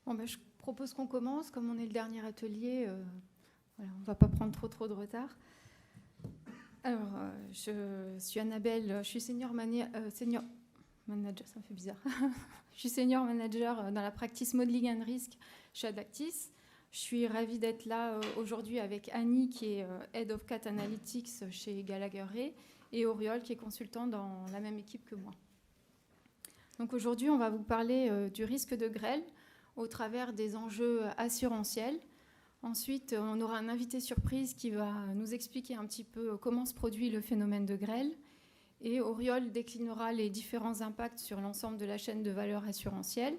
Bon, ben, je propose qu'on commence. Comme on est le dernier atelier, voilà, on ne va pas prendre trop de retard. Alors, je suis Annabelle, je suis senior manager, ça me fait bizarre. Je suis senior manager dans la practice Modeling and Risk chez Adactis. Je suis ravie d'être là aujourd'hui avec Annie, qui est Head of Cat Analytics chez Gallagher Re, et Auriol, qui est consultant dans la même équipe que moi. Donc aujourd'hui, on va vous parler du risque de grêle au travers des enjeux assurantiels. Ensuite, on aura un invité surprise qui va nous expliquer un petit peu comment se produit le phénomène de grêle. Et Auriol déclinera les différents impacts sur l'ensemble de la chaîne de valeur assurantielle.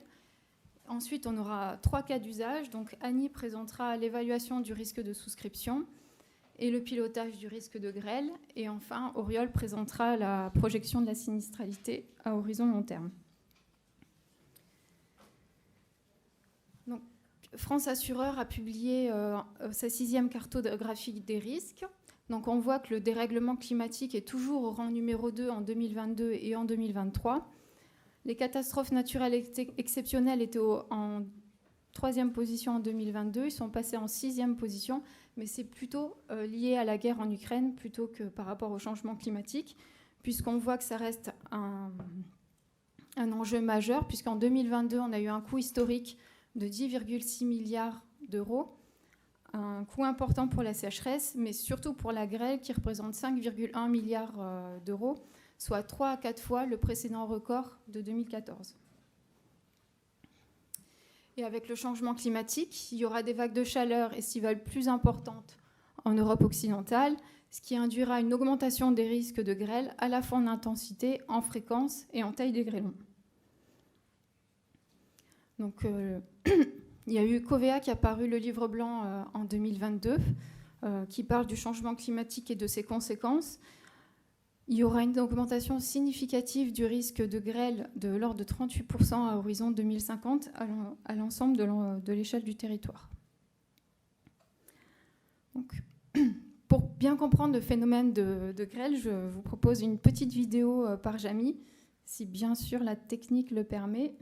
Ensuite, on aura 3 cas d'usage. Donc, Annie présentera l'évaluation du risque de souscription et le pilotage du risque de grêle. Et enfin, Auriol présentera la projection de la sinistralité à horizon long terme. Donc, France Assureur a publié sa 6e cartographie des risques. Donc, on voit que le dérèglement climatique est toujours au rang numéro 2 en 2022 et en 2023. Les catastrophes naturelles exceptionnelles étaient en 3e position en 2022. Ils sont passés en 6e position, mais c'est plutôt lié à la guerre en Ukraine plutôt que par rapport au changement climatique, puisqu'on voit que ça reste un enjeu majeur, puisqu'en 2022, on a eu un coût historique de 10,6 milliards d'euros, un coût important pour la sécheresse, mais surtout pour la grêle qui représente 5,1 milliards d'euros, soit 3 à 4 fois le précédent record de 2014. Et avec le changement climatique, il y aura des vagues de chaleur estivales plus importantes en Europe occidentale, ce qui induira une augmentation des risques de grêle à la fois en intensité, en fréquence et en taille des grêlons. Donc, il y a eu Covea qui a paru le livre blanc en 2022, qui parle du changement climatique et de ses conséquences. Il y aura une augmentation significative du risque de grêle de l'ordre de 38% à horizon 2050 à l'ensemble de l'échelle du territoire. Donc, pour bien comprendre le phénomène de grêle, je vous propose une petite vidéo par Jamy, si bien sûr la technique le permet.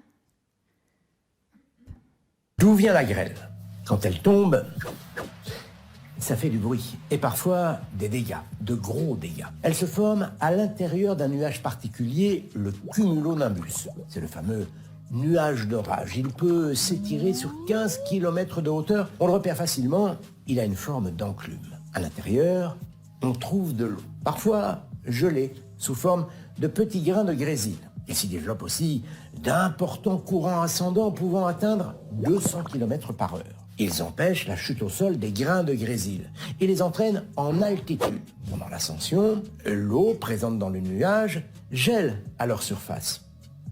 D'où vient la grêle? Quand elle tombe, ça fait du bruit et parfois des dégâts, de gros dégâts. Elle se forme à l'intérieur d'un nuage particulier, le cumulonimbus. C'est le fameux nuage d'orage. Il peut s'étirer sur 15 km de hauteur. On le repère facilement, il a une forme d'enclume. À l'intérieur, on trouve de l'eau, parfois gelée, sous forme de petits grains de grésil. Il s'y développe aussi d'importants courants ascendants pouvant atteindre 200 km par heure. Ils empêchent la chute au sol des grains de grésil et les entraînent en altitude. Pendant l'ascension, l'eau présente dans le nuage gèle à leur surface.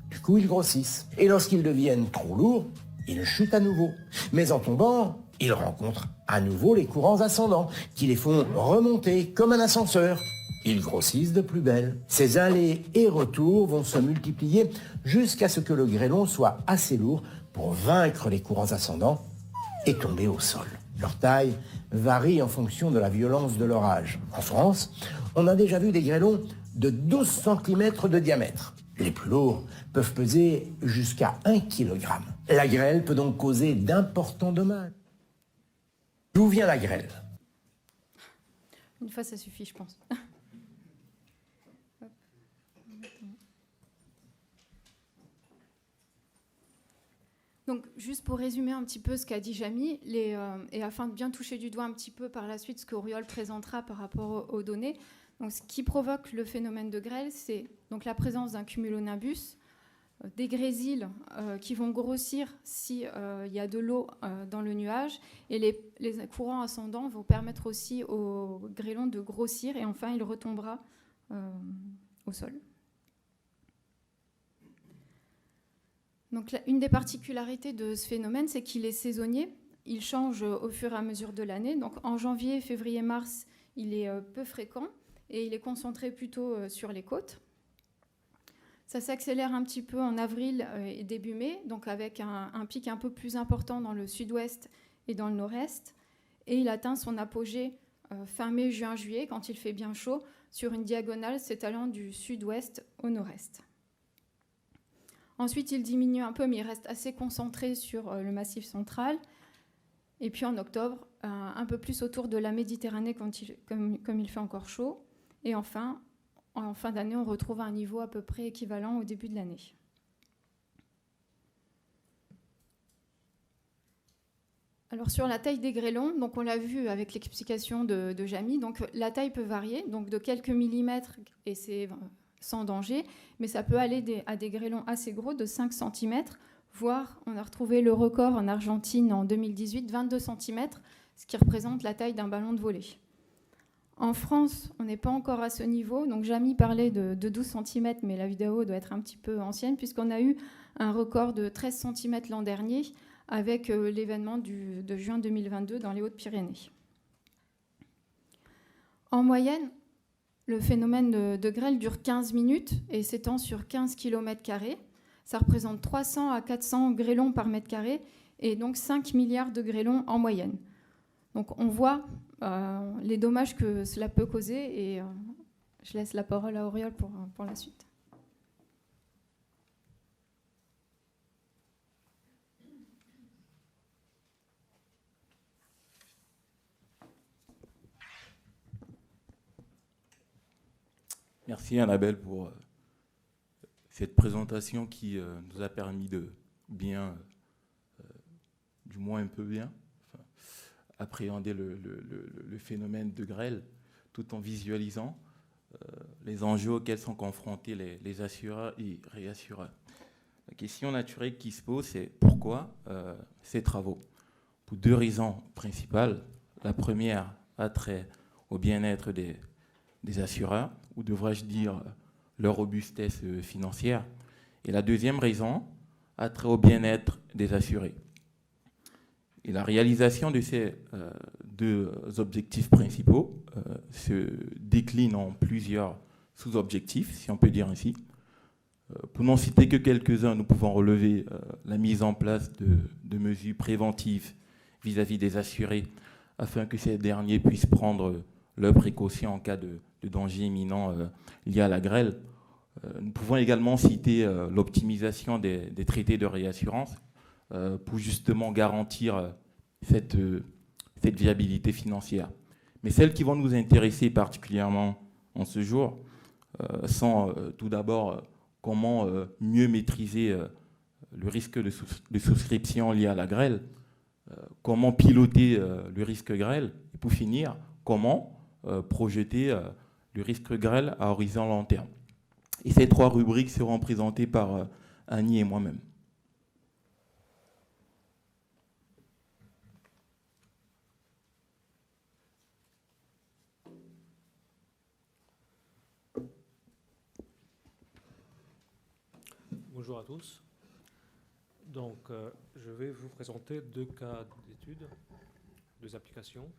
Du coup, ils grossissent. Et lorsqu'ils deviennent trop lourds, ils chutent à nouveau. Mais en tombant, ils rencontrent à nouveau les courants ascendants qui les font remonter comme un ascenseur. Ils grossissent de plus belle. Ces allers et retours vont se multiplier jusqu'à ce que le grêlon soit assez lourd pour vaincre les courants ascendants et tomber au sol. Leur taille varie en fonction de la violence de l'orage. En France, on a déjà vu des grêlons de 12 cm de diamètre. Les plus lourds peuvent peser jusqu'à 1 kg. La grêle peut donc causer d'importants dommages. D'où vient la grêle? Une fois, ça suffit, je pense. Donc, juste pour résumer un petit peu ce qu'a dit Jamy, et afin de bien toucher du doigt un petit peu par la suite ce qu'Auriol présentera par rapport aux données, donc, ce qui provoque le phénomène de grêle, c'est donc la présence d'un cumulonimbus, des grésils qui vont grossir s'il y a de l'eau dans le nuage, et les courants ascendants vont permettre aussi au grêlon de grossir, et enfin il retombera au sol. Donc, une des particularités de ce phénomène, c'est qu'il est saisonnier. Il change au fur et à mesure de l'année. Donc, en janvier, février, mars, il est peu fréquent et il est concentré plutôt sur les côtes. Ça s'accélère un petit peu en avril et début mai, donc avec un pic un peu plus important dans le sud-ouest et dans le nord-est. Et il atteint son apogée fin mai, juin, juillet, quand il fait bien chaud, sur une diagonale s'étalant du sud-ouest au nord-est. Ensuite, il diminue un peu, mais il reste assez concentré sur le Massif central. Et puis en octobre, un peu plus autour de la Méditerranée comme il fait encore chaud. Et enfin, en fin d'année, on retrouve un niveau à peu près équivalent au début de l'année. Alors sur la taille des grêlons, donc on l'a vu avec l'explication de Jamy, donc la taille peut varier, donc de quelques millimètres, et c'est sans danger, mais ça peut aller à des grêlons assez gros de 5 cm, voire on a retrouvé le record en Argentine en 2018, 22 cm, ce qui représente la taille d'un ballon de volley. En France, on n'est pas encore à ce niveau, donc Jamy parlait de 12 cm, mais la vidéo doit être un petit peu ancienne, puisqu'on a eu un record de 13 cm l'an dernier, avec l'événement de juin 2022 dans les Hautes-Pyrénées. En moyenne, le phénomène de grêle dure 15 minutes et s'étend sur 15 km². Ça représente 300 à 400 grêlons par mètre carré et donc 5 milliards de grêlons en moyenne. Donc on voit les dommages que cela peut causer et je laisse la parole à Auriol pour la suite. Merci Annabelle pour cette présentation qui nous a permis de bien, du moins un peu bien, appréhender le phénomène de grêle tout en visualisant les enjeux auxquels sont confrontés les assureurs et réassureurs. La question naturelle qui se pose, c'est pourquoi ces travaux? Pour 2 raisons principales. La première a trait au bien-être des assureurs, ou devrais-je dire leur robustesse financière. Et la deuxième raison a trait au bien-être des assurés. Et la réalisation de ces 2 objectifs principaux se décline en plusieurs sous-objectifs, si on peut dire ainsi. Pour n'en citer que quelques-uns, nous pouvons relever la mise en place de mesures préventives vis-à-vis des assurés afin que ces derniers puissent prendre leurs précautions en cas de danger imminent lié à la grêle. Nous pouvons également citer l'optimisation des traités de réassurance pour justement garantir cette viabilité financière. Mais celles qui vont nous intéresser particulièrement en ce jour sont tout d'abord comment mieux maîtriser le risque de souscription lié à la grêle, comment piloter le risque grêle, et pour finir, comment projeter le risque grêle à horizon long terme. Et ces 3 rubriques seront présentées par Annie et moi-même. Bonjour à tous. Donc, je vais vous présenter 2 cas d'études, 2 applications.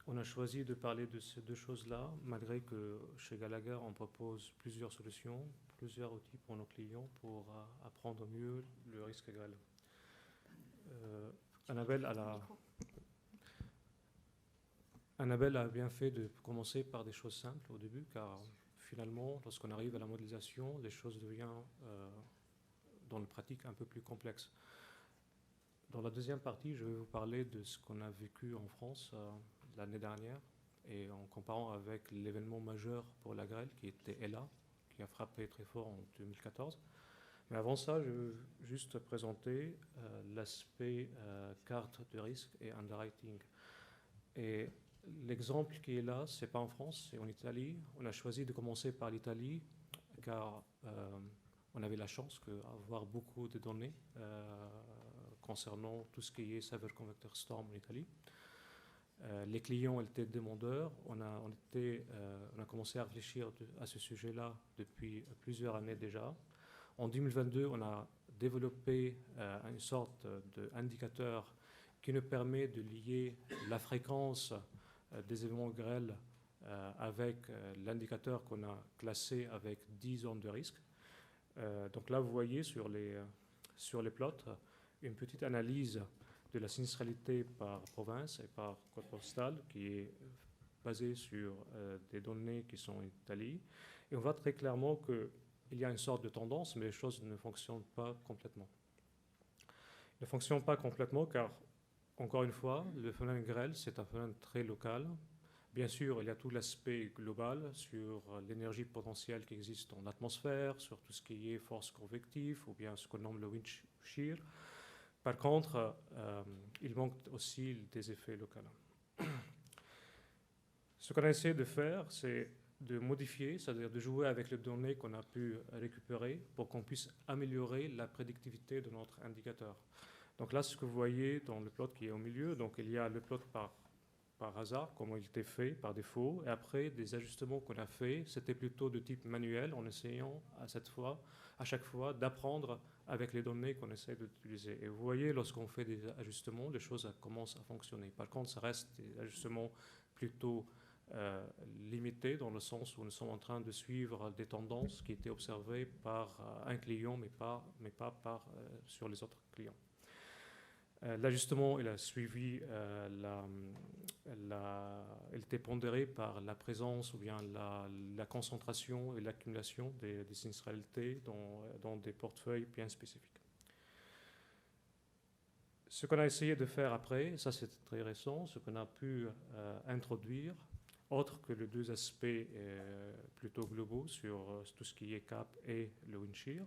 On a choisi de parler de ces 2 choses-là, malgré que chez Gallagher, on propose plusieurs solutions, plusieurs outils pour nos clients pour apprendre mieux le risque grêle. Annabelle a bien fait de commencer par des choses simples au début, car finalement, lorsqu'on arrive à la modélisation, les choses deviennent, dans la pratique, un peu plus complexes. Dans la deuxième partie, je vais vous parler de ce qu'on a vécu en France l'année dernière, et en comparant avec l'événement majeur pour la grêle, qui était Ella, qui a frappé très fort en 2014. Mais avant ça, je veux juste présenter l'aspect carte de risque et underwriting. Et l'exemple qui est là, ce n'est pas en France, c'est en Italie. On a choisi de commencer par l'Italie, car on avait la chance d'avoir beaucoup de données concernant tout ce qui est Severe Convective Storm en Italie. Les clients étaient demandeurs. On a commencé à réfléchir à ce sujet-là depuis plusieurs années déjà. En 2022, on a développé une sorte d'indicateur qui nous permet de lier la fréquence des événements grêles avec l'indicateur qu'on a classé avec 10 zones de risque. Donc là, vous voyez sur les plots une petite analyse de la sinistralité par province et par code postal qui est basée sur des données qui sont en Italie. Et on voit très clairement que il y a une sorte de tendance, mais les choses ne fonctionnent pas complètement. Ne fonctionnent pas complètement car, encore une fois, le phénomène grêle, c'est un phénomène très local. Bien sûr, il y a tout l'aspect global sur l'énergie potentielle qui existe dans l'atmosphère, sur tout ce qui est force convective, ou bien ce qu'on nomme le wind shear. Par contre, il manque aussi des effets locaux. Ce qu'on a essayé de faire, c'est de modifier, c'est-à-dire de jouer avec les données qu'on a pu récupérer pour qu'on puisse améliorer la prédictivité de notre indicateur. Donc là, ce que vous voyez dans le plot qui est au milieu, donc il y a le plot par hasard, comment il était fait, par défaut, et après, des ajustements qu'on a fait, c'était plutôt de type manuel, en essayant à chaque fois d'apprendre avec les données qu'on essaie d'utiliser. Et vous voyez, lorsqu'on fait des ajustements, les choses commencent à fonctionner. Par contre, ça reste des ajustements plutôt limités, dans le sens où nous sommes en train de suivre des tendances qui étaient observées par un client, mais pas sur les autres clients. L'ajustement, il a suivi, il était pondéré par la présence ou bien la concentration et l'accumulation des sinistralités dans des portefeuilles bien spécifiques. Ce qu'on a essayé de faire après, ça c'est très récent, ce qu'on a pu introduire, autre que les deux aspects plutôt globaux sur tout ce qui est CAP et le wind shear,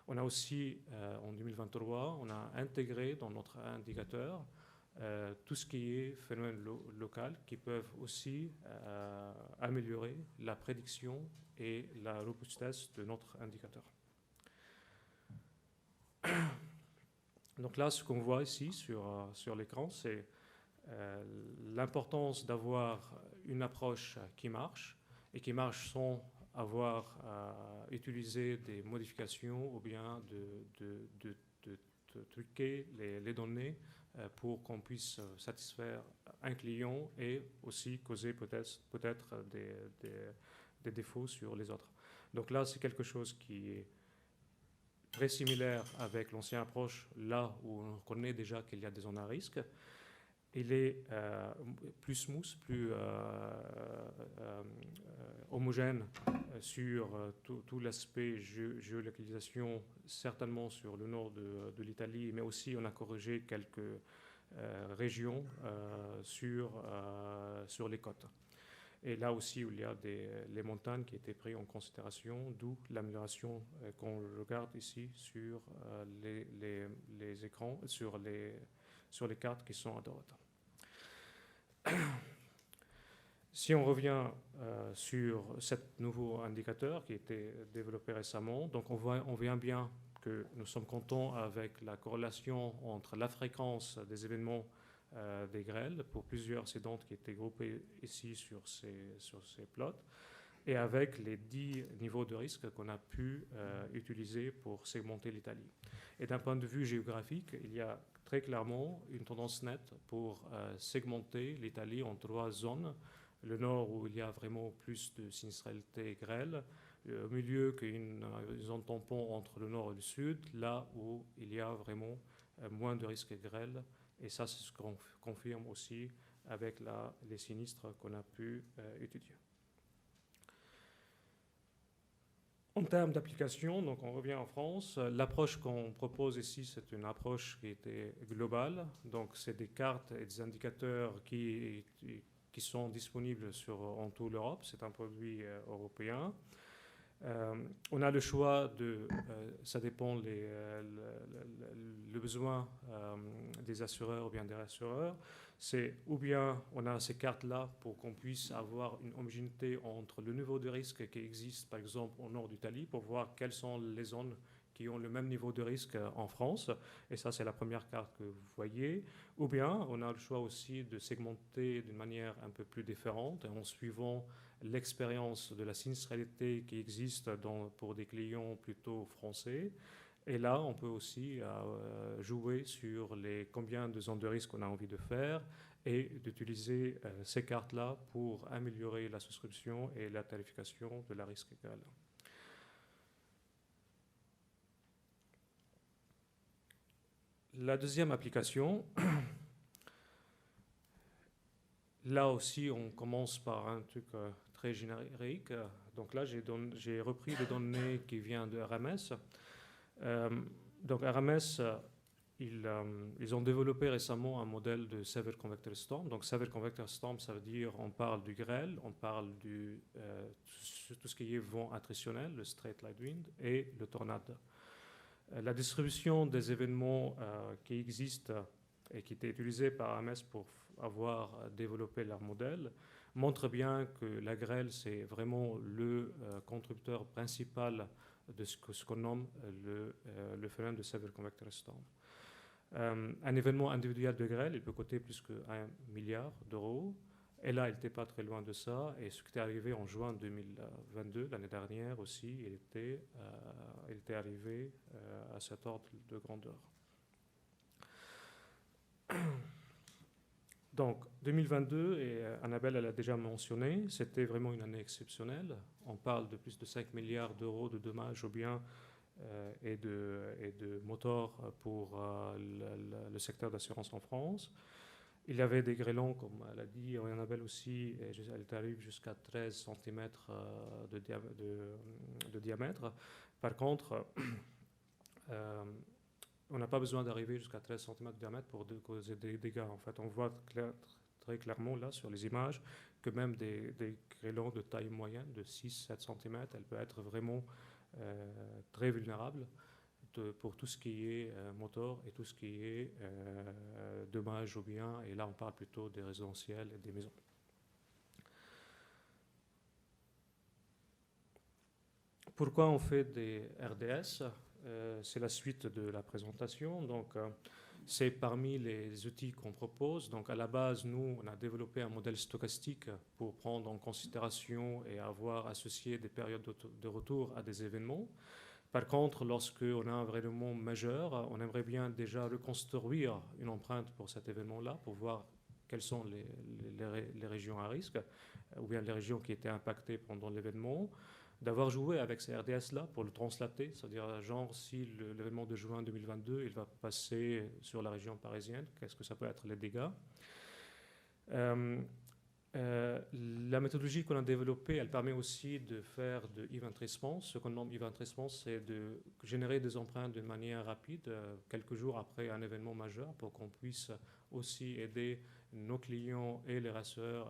on a aussi, en 2023, on a intégré dans notre indicateur tout ce qui est phénomène local qui peuvent aussi améliorer la prédiction et la robustesse de notre indicateur. Donc là, ce qu'on voit ici sur l'écran, c'est l'importance d'avoir une approche qui marche et qui marche sans avoir utilisé des modifications ou bien de truquer les données pour qu'on puisse satisfaire un client et aussi causer peut-être des défauts sur les autres. Donc là, c'est quelque chose qui est très similaire avec l'ancienne approche, là où on connaît déjà qu'il y a des zones à risque. Il est plus smooth, plus homogène sur tout l'aspect géolocalisation, certainement sur le nord de l'Italie, mais aussi on a corrigé quelques régions sur les côtes. Et là aussi, où il y a les montagnes qui étaient prises en considération, d'où l'amélioration qu'on regarde ici sur les écrans, sur les cartes qui sont à droite. Si on revient sur ce nouveau indicateur qui a été développé récemment, donc on voit bien que nous sommes contents avec la corrélation entre la fréquence des événements des grêles pour plusieurs incidents qui étaient groupés ici sur ces plots et avec les 10 niveaux de risque qu'on a pu utiliser pour segmenter l'Italie. Et d'un point de vue géographique, il y a très clairement une tendance nette pour segmenter l'Italie en 3 zones. Le nord où il y a vraiment plus de sinistralité grêle, au milieu une zone tampon entre le nord et le sud, là où il y a vraiment moins de risques grêle. Et ça, c'est ce qu'on confirme aussi avec les sinistres qu'on a pu étudier. En termes d'application, donc on revient en France. L'approche qu'on propose ici, c'est une approche qui était globale. Donc, c'est des cartes et des indicateurs qui sont disponibles en toute l'Europe. C'est un produit européen. On a le choix ça dépend le besoin des assureurs ou bien des rassureurs. C'est ou bien on a ces cartes-là pour qu'on puisse avoir une homogénéité entre le niveau de risque qui existe, par exemple, au nord d'Italie, pour voir quelles sont les zones qui ont le même niveau de risque en France. Et ça, c'est la première carte que vous voyez. Ou bien, on a le choix aussi de segmenter d'une manière un peu plus différente en suivant l'expérience de la sinistralité qui existe pour des clients plutôt français. Et là, on peut aussi jouer sur combien de zones de risque on a envie de faire et d'utiliser ces cartes-là pour améliorer la souscription et la tarification de la risque grêle. La deuxième application, là aussi on commence par un truc très générique. Donc là, j'ai repris des données qui viennent de RMS. Donc RMS, ils ont développé récemment un modèle de Severe Convector Storm. Donc Severe Convector Storm, ça veut dire on parle du grêle, on parle tout ce qui est vent attritationnel, le straight line wind et le tornade. La distribution des événements qui existent et qui étaient utilisés par RMS pour avoir développé leur modèle montre bien que la grêle, c'est vraiment le contributeur principal de ce qu'on nomme le phénomène de Severe Convector Storm. Un événement individuel de grêle, il peut coûter plus qu'1 milliard d'euros. Et là, il n'était pas très loin de ça. Et ce qui est arrivé en juin 2022, l'année dernière aussi, il était arrivé à cet ordre de grandeur. Donc, 2022, et Annabelle elle a déjà mentionné, c'était vraiment une année exceptionnelle. On parle de plus de 5 milliards d'euros de dommages aux biens et de moteurs pour le secteur d'assurance en France. Il y avait des grêlons, comme elle a dit, Annabelle aussi, et elle arrive jusqu'à 13 cm de diamètre. Par contre, on n'a pas besoin d'arriver jusqu'à 13 cm de diamètre pour causer des dégâts. En fait, on voit très clairement là sur les images que même des grêlons de taille moyenne, de 6-7 cm, elles peuvent être vraiment très vulnérables pour tout ce qui est moteur et tout ce qui est dommages aux biens. Et là, on parle plutôt des résidentiels et des maisons. Pourquoi on fait des RDS? C'est la suite de la présentation. Donc, c'est parmi les outils qu'on propose. Donc, à la base, nous, on a développé un modèle stochastique pour prendre en considération et avoir associé des périodes de retour à des événements. Par contre, lorsqu'on a un événement majeur, on aimerait bien déjà reconstruire une empreinte pour cet événement-là, pour voir quelles sont les régions à risque, ou bien les régions qui étaient impactées pendant l'événement, d'avoir joué avec ces RDS-là pour le translater, c'est-à-dire genre si l'événement de juin 2022, il va passer sur la région parisienne, qu'est-ce que ça peut être les dégâts. La méthodologie qu'on a développée, elle permet aussi de faire de event response. Ce qu'on nomme event response, c'est de générer des empreintes de manière rapide, quelques jours après un événement majeur, pour qu'on puisse aussi aider nos clients et les rassureurs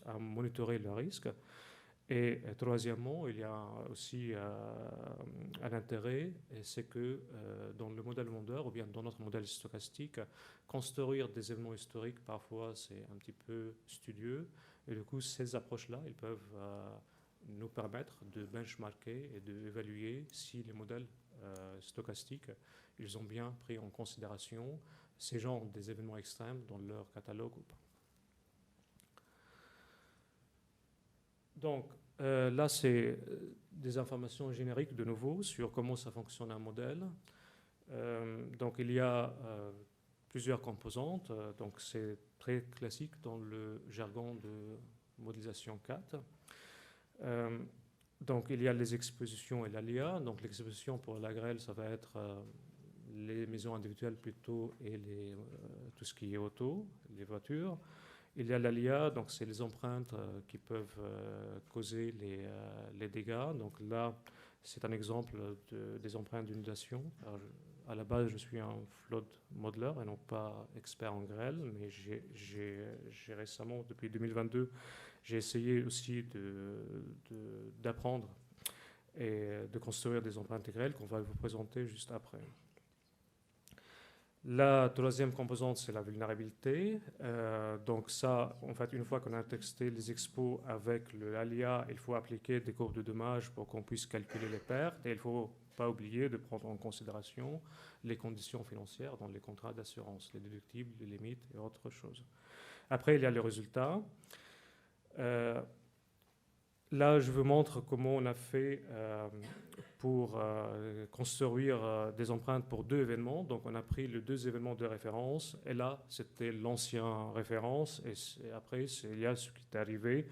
à monitorer le risque. Et troisièmement, il y a aussi un intérêt, c'est que dans le modèle vendeur, ou bien dans notre modèle stochastique, construire des événements historiques, parfois, c'est un petit peu studieux. Et du coup, ces approches-là, ils peuvent nous permettre de benchmarker et d'évaluer si les modèles stochastiques, ils ont bien pris en considération ces genres des événements extrêmes dans leur catalogue ou pas. Donc, là, c'est des informations génériques de nouveau sur comment ça fonctionne un modèle. Donc, il y a plusieurs composantes. Donc, c'est très classique dans le jargon de modélisation 4. Donc, il y a les expositions et l'ALIA. Donc, l'exposition pour la grêle, ça va être les maisons individuelles plutôt et tout ce qui est auto, les voitures. Il y a l'ALIA, donc c'est les empreintes qui peuvent causer les dégâts. Donc là, c'est un exemple des empreintes d'inondation. À la base, je suis un flood modeler et non pas expert en grêle, mais j'ai récemment, depuis 2022, j'ai essayé aussi d'apprendre et de construire des empreintes grêles qu'on va vous présenter juste après. La troisième composante, c'est la vulnérabilité. Donc ça, en fait, une fois qu'on a testé les expos avec l'ALIA, il faut appliquer des courbes de dommages pour qu'on puisse calculer les pertes. Et il ne faut pas oublier de prendre en considération les conditions financières dans les contrats d'assurance, les déductibles, les limites et autres choses. Après, il y a les résultats. Là, je vous montre comment on a fait pour construire des empreintes pour deux événements. Donc, on a pris les deux événements de référence. Et là, c'était l'ancien référence. Et après, il y a ce qui est arrivé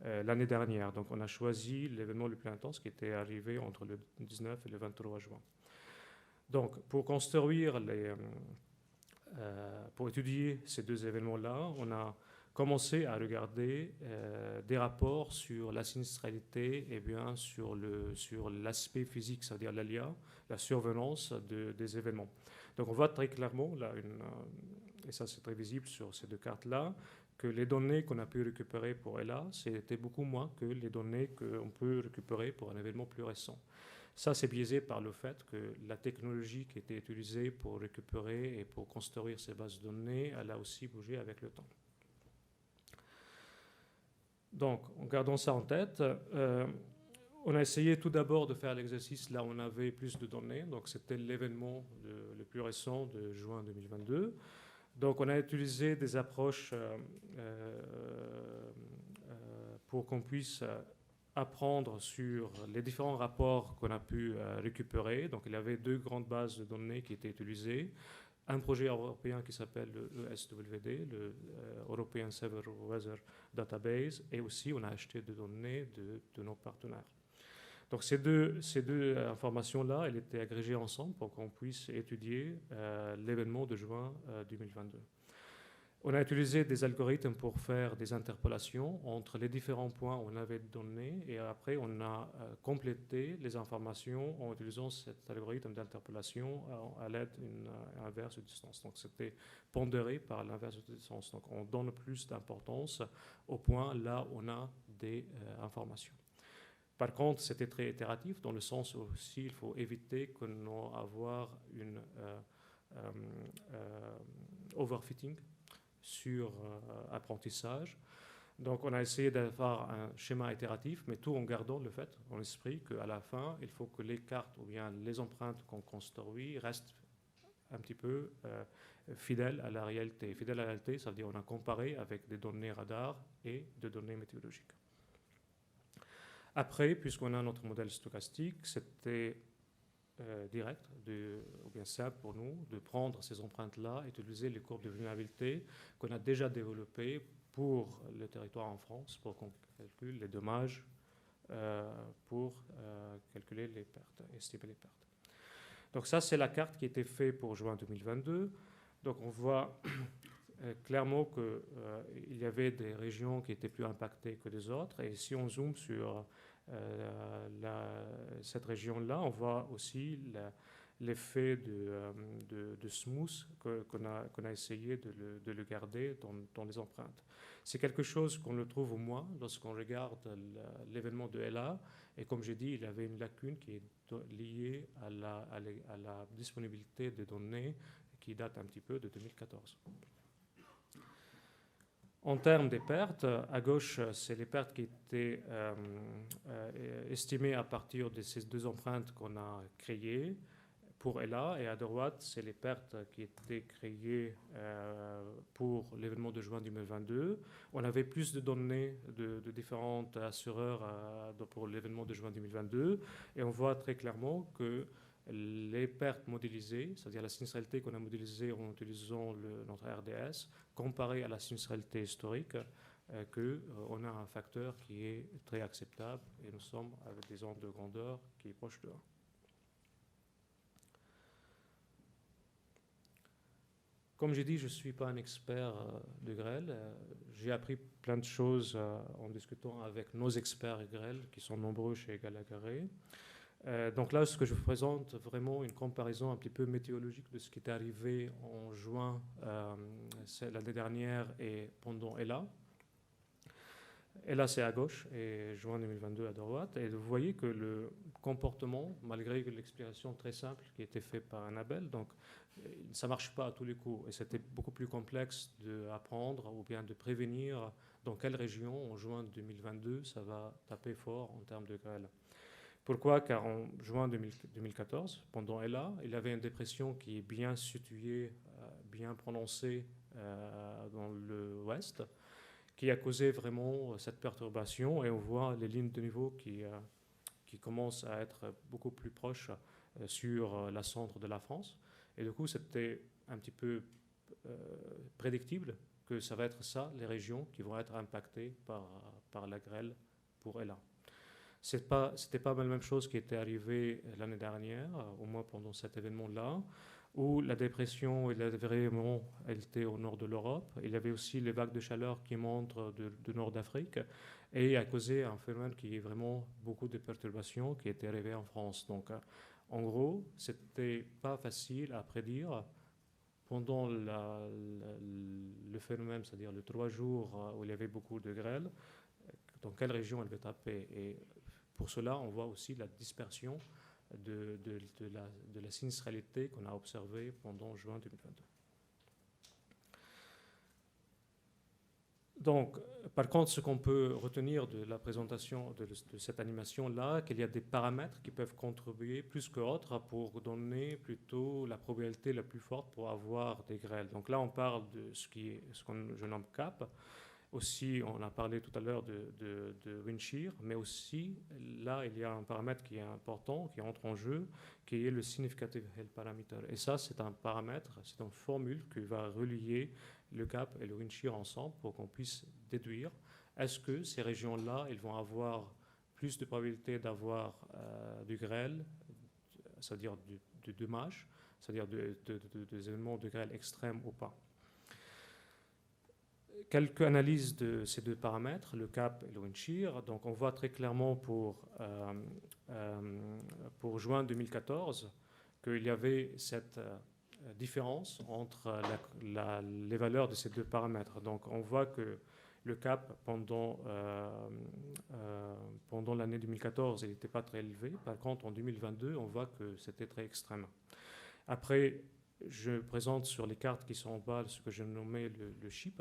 l'année dernière. Donc, on a choisi l'événement le plus intense qui était arrivé entre le 19 et le 23 juin. Donc, pour construire pour étudier ces deux événements-là, on a commencé à regarder des rapports sur la sinistralité et bien sur l'aspect physique, c'est-à-dire l'ALIA, la survenance des événements. Donc on voit très clairement, là, et ça c'est très visible sur ces deux cartes-là, que les données qu'on a pu récupérer pour ELA, c'était beaucoup moins que les données qu'on peut récupérer pour un événement plus récent. Ça, c'est biaisé par le fait que la technologie qui était utilisée pour récupérer et pour construire ces bases de données, elle a aussi bougé avec le temps. Donc, en gardant ça en tête, on a essayé tout d'abord de faire l'exercice là où on avait plus de données. Donc, c'était l'événement le plus récent de juin 2022. Donc, on a utilisé des approches pour qu'on puisse apprendre sur les différents rapports qu'on a pu récupérer. Donc, il y avait deux grandes bases de données qui étaient utilisées. Un projet européen qui s'appelle le ESWD, le European Severe Weather Database, et aussi on a acheté des données de nos partenaires. Donc ces deux informations-là, elles étaient agrégées ensemble pour qu'on puisse étudier l'événement de juin 2022. On a utilisé des algorithmes pour faire des interpolations entre les différents points où on avait des données, et après on a complété les informations en utilisant cet algorithme d'interpolation à l'aide d'une inverse de distance. Donc c'était pondéré par l'inverse de distance. Donc on donne plus d'importance au point là où on a des informations. Par contre, c'était très itératif dans le sens où aussi il faut éviter que nous avoir une overfitting sur apprentissage. Donc on a essayé d'avoir un schéma itératif, mais tout en gardant le fait en l'esprit qu'à la fin, il faut que les cartes ou bien les empreintes qu'on construit restent un petit peu fidèles à la réalité. Fidèles à la réalité, ça veut dire qu'on a comparé avec des données radar et des données météorologiques. Après, puisqu'on a notre modèle stochastique, c'était direct, ou bien simple pour nous, de prendre ces empreintes-là et d'utiliser les courbes de vulnérabilité qu'on a déjà développées pour le territoire en France, pour qu'on calcule les dommages, pour calculer les pertes, estimer les pertes. Donc ça, c'est la carte qui a été faite pour juin 2022. Donc on voit clairement qu'il y avait des régions qui étaient plus impactées que des autres. Et si on zoome sur cette région-là, on voit aussi l'effet de smooth qu'on a essayé de le garder dans les empreintes. C'est quelque chose qu'on le trouve au moins lorsqu'on regarde l'événement de ELA. Et comme j'ai dit, il y avait une lacune qui est liée à la disponibilité des données qui date un petit peu de 2014. En termes des pertes, à gauche, c'est les pertes qui étaient estimées à partir de ces deux empreintes qu'on a créées pour ELA, et à droite, c'est les pertes qui étaient créées pour l'événement de juin 2022. On avait plus de données de différents assureurs pour l'événement de juin 2022, et on voit très clairement que les pertes modélisées, c'est-à-dire la sinistralité qu'on a modélisée en utilisant notre RDS, comparée à la sinistralité historique, qu'on a un facteur qui est très acceptable, et nous sommes avec des ordres de grandeur qui est proche de 1. Comme j'ai dit, je ne suis pas un expert de grêle. J'ai appris plein de choses en discutant avec nos experts grêle, qui sont nombreux chez Gallagher. Donc là, ce que je vous présente, vraiment une comparaison un petit peu météorologique de ce qui est arrivé en juin l'année dernière et pendant ELA. ELA, c'est à gauche et juin 2022 à droite. Et vous voyez que le comportement, malgré l'explication très simple qui a été faite par Annabelle, donc ça ne marche pas à tous les coups. Et c'était beaucoup plus complexe d'apprendre ou bien de prévenir dans quelle région en juin 2022 ça va taper fort en termes de grêle. Pourquoi? Car en juin 2014, pendant ELA, il y avait une dépression qui est bien située, bien prononcée dans l'ouest, qui a causé vraiment cette perturbation. Et on voit les lignes de niveau qui commencent à être beaucoup plus proches sur la centre de la France. Et du coup, c'était un petit peu prédictible que ça va être ça, les régions qui vont être impactées par la grêle pour ELA. C'était pas la même chose qui était arrivé l'année dernière, au moins pendant cet événement-là, où la dépression elle était au nord de l'Europe. Il y avait aussi les vagues de chaleur qui montent du nord d'Afrique et a causé un phénomène qui est vraiment beaucoup de perturbations qui était arrivé en France. Donc, en gros, c'était pas facile à prédire pendant le phénomène, c'est-à-dire les 3 jours où il y avait beaucoup de grêle, dans quelle région elle va taper. Et pour cela, on voit aussi la dispersion de la sinistralité qu'on a observée pendant juin 2022. Donc, par contre, ce qu'on peut retenir de la présentation de cette animation-là, qu'il y a des paramètres qui peuvent contribuer plus qu'autres pour donner plutôt la probabilité la plus forte pour avoir des grêles. Donc là, on parle de ce qu'on je nomme CAP. Aussi, on a parlé tout à l'heure de wind shear, mais aussi, là, il y a un paramètre qui est important, qui entre en jeu, qui est le significative health parameter. Et ça, c'est un paramètre, c'est une formule qui va relier le CAP et le wind shear ensemble pour qu'on puisse déduire est-ce que ces régions-là, ils vont avoir plus de probabilité d'avoir du grêle, c'est-à-dire du dommage, c'est-à-dire des événements de grêle extrêmes ou pas. Quelques analyses de ces 2 paramètres, le CAP et le wind shear. Donc, on voit très clairement pour juin 2014 qu'il y avait cette différence entre les valeurs de ces 2 paramètres. Donc, on voit que le CAP, pendant l'année 2014, il n'était pas très élevé. Par contre, en 2022, on voit que c'était très extrême. Après, je présente sur les cartes qui sont en bas ce que je nommais le SHIP,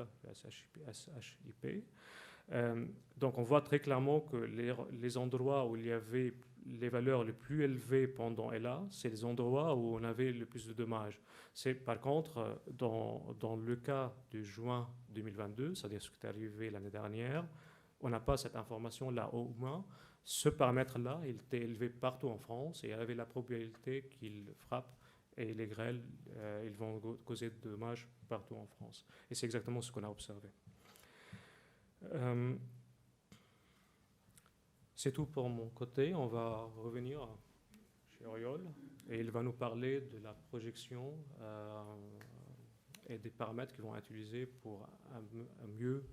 SHIP. Donc on voit très clairement que les endroits où il y avait les valeurs les plus élevées pendant LA, c'est les endroits où on avait le plus de dommages. Par contre, dans le cas de juin 2022, c'est-à-dire ce qui est arrivé l'année dernière, on n'a pas cette information-là. Au moins, ce paramètre-là, il était élevé partout en France et il y avait la probabilité qu'il frappe. Et les grêles, ils vont causer de dommages partout en France. Et c'est exactement ce qu'on a observé. C'est tout pour mon côté. On va revenir chez Oriol et il va nous parler de la projection et des paramètres qui vont être utilisés pour mieux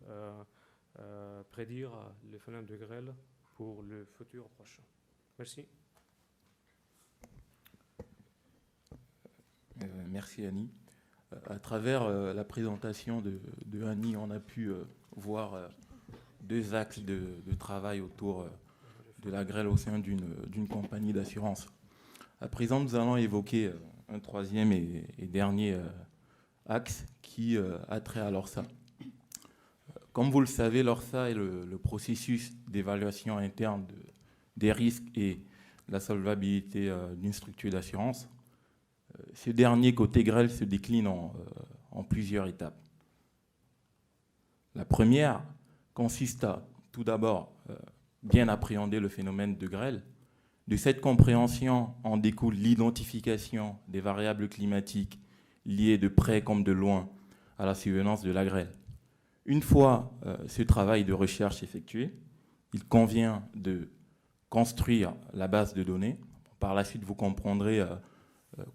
prédire les phénomènes de grêle pour le futur prochain. Merci. Merci Annie. À travers la présentation de Annie, on a pu voir 2 axes de travail autour de la grêle au sein d'une compagnie d'assurance. À présent, nous allons évoquer un 3e et dernier axe qui a trait à l'ORSA. Comme vous le savez, l'ORSA est le processus d'évaluation interne des risques et la solvabilité d'une structure d'assurance. Ce dernier, côté grêle, se décline en plusieurs étapes. La première consiste à, tout d'abord, bien appréhender le phénomène de grêle. De cette compréhension en découle l'identification des variables climatiques liées de près comme de loin à la survenance de la grêle. Une fois ce travail de recherche effectué, il convient de construire la base de données. Par la suite, vous comprendrez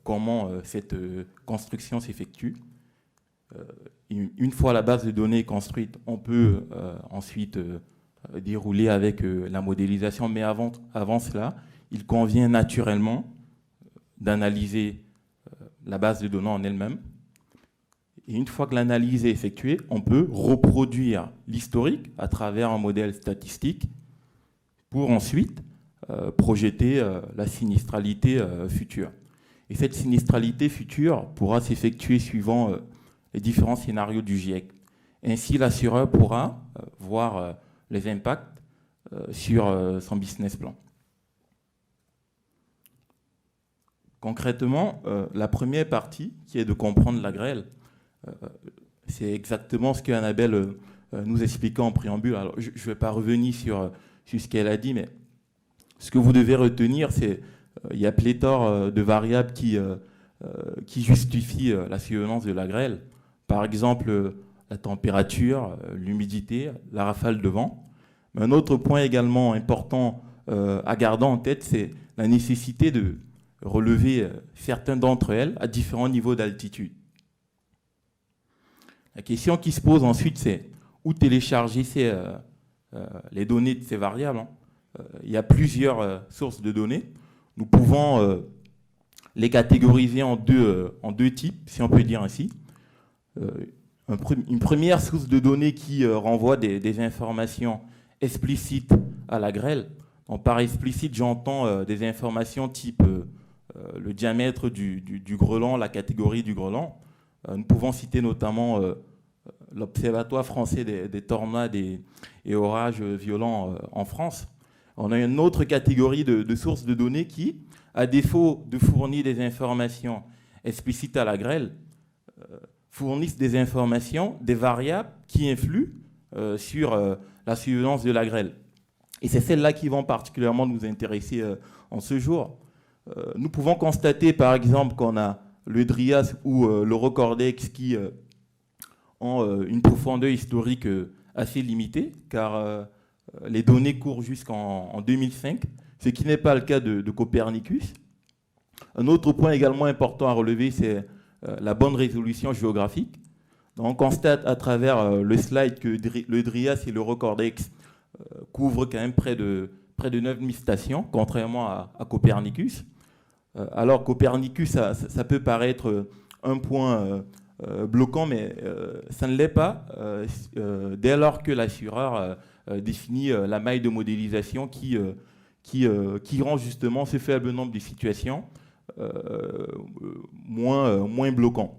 comment cette construction s'effectue. Une fois la base de données construite, on peut ensuite dérouler avec la modélisation, mais avant cela, il convient naturellement d'analyser la base de données en elle-même. Et une fois que l'analyse est effectuée, on peut reproduire l'historique à travers un modèle statistique pour ensuite projeter la sinistralité future. Et cette sinistralité future pourra s'effectuer suivant les différents scénarios du GIEC. Ainsi, l'assureur pourra voir les impacts sur son business plan. Concrètement, la première partie, qui est de comprendre la grêle, c'est exactement ce qu'Annabelle nous expliquait en préambule. Alors, je ne vais pas revenir sur ce qu'elle a dit, mais ce que vous devez retenir, c'est il y a pléthore de variables qui justifient la survenance de la grêle. Par exemple, la température, l'humidité, la rafale de vent. Mais un autre point également important à garder en tête, c'est la nécessité de relever certains d'entre elles à différents niveaux d'altitude. La question qui se pose ensuite, c'est où télécharger les données de ces variables. Il y a plusieurs sources de données. Nous pouvons les catégoriser en deux types, si on peut dire ainsi. Une première source de données qui renvoie des informations explicites à la grêle. Donc, par explicite, j'entends des informations type le diamètre du grelin, la catégorie du grelin. Nous pouvons citer notamment l'Observatoire français des tornades et orages violents en France. On a une autre catégorie de sources de données qui, à défaut de fournir des informations explicites à la grêle, fournissent des informations, des variables qui influent sur la survenance de la grêle. Et c'est celles-là qui vont particulièrement nous intéresser en ce jour. Nous pouvons constater, par exemple, qu'on a le Drias ou le Recordex qui ont une profondeur historique assez limitée, car les données courent jusqu'en 2005, ce qui n'est pas le cas de Copernicus. Un autre point également important à relever, c'est la bonne résolution géographique. Donc, on constate à travers le slide que le Drias et le Recordex couvrent quand même près de 9000 stations, contrairement à Copernicus. Alors Copernicus, ça peut paraître un point bloquant, mais ça ne l'est pas dès lors que l'assureur définit la maille de modélisation qui rend justement ce faible nombre de situations moins bloquant.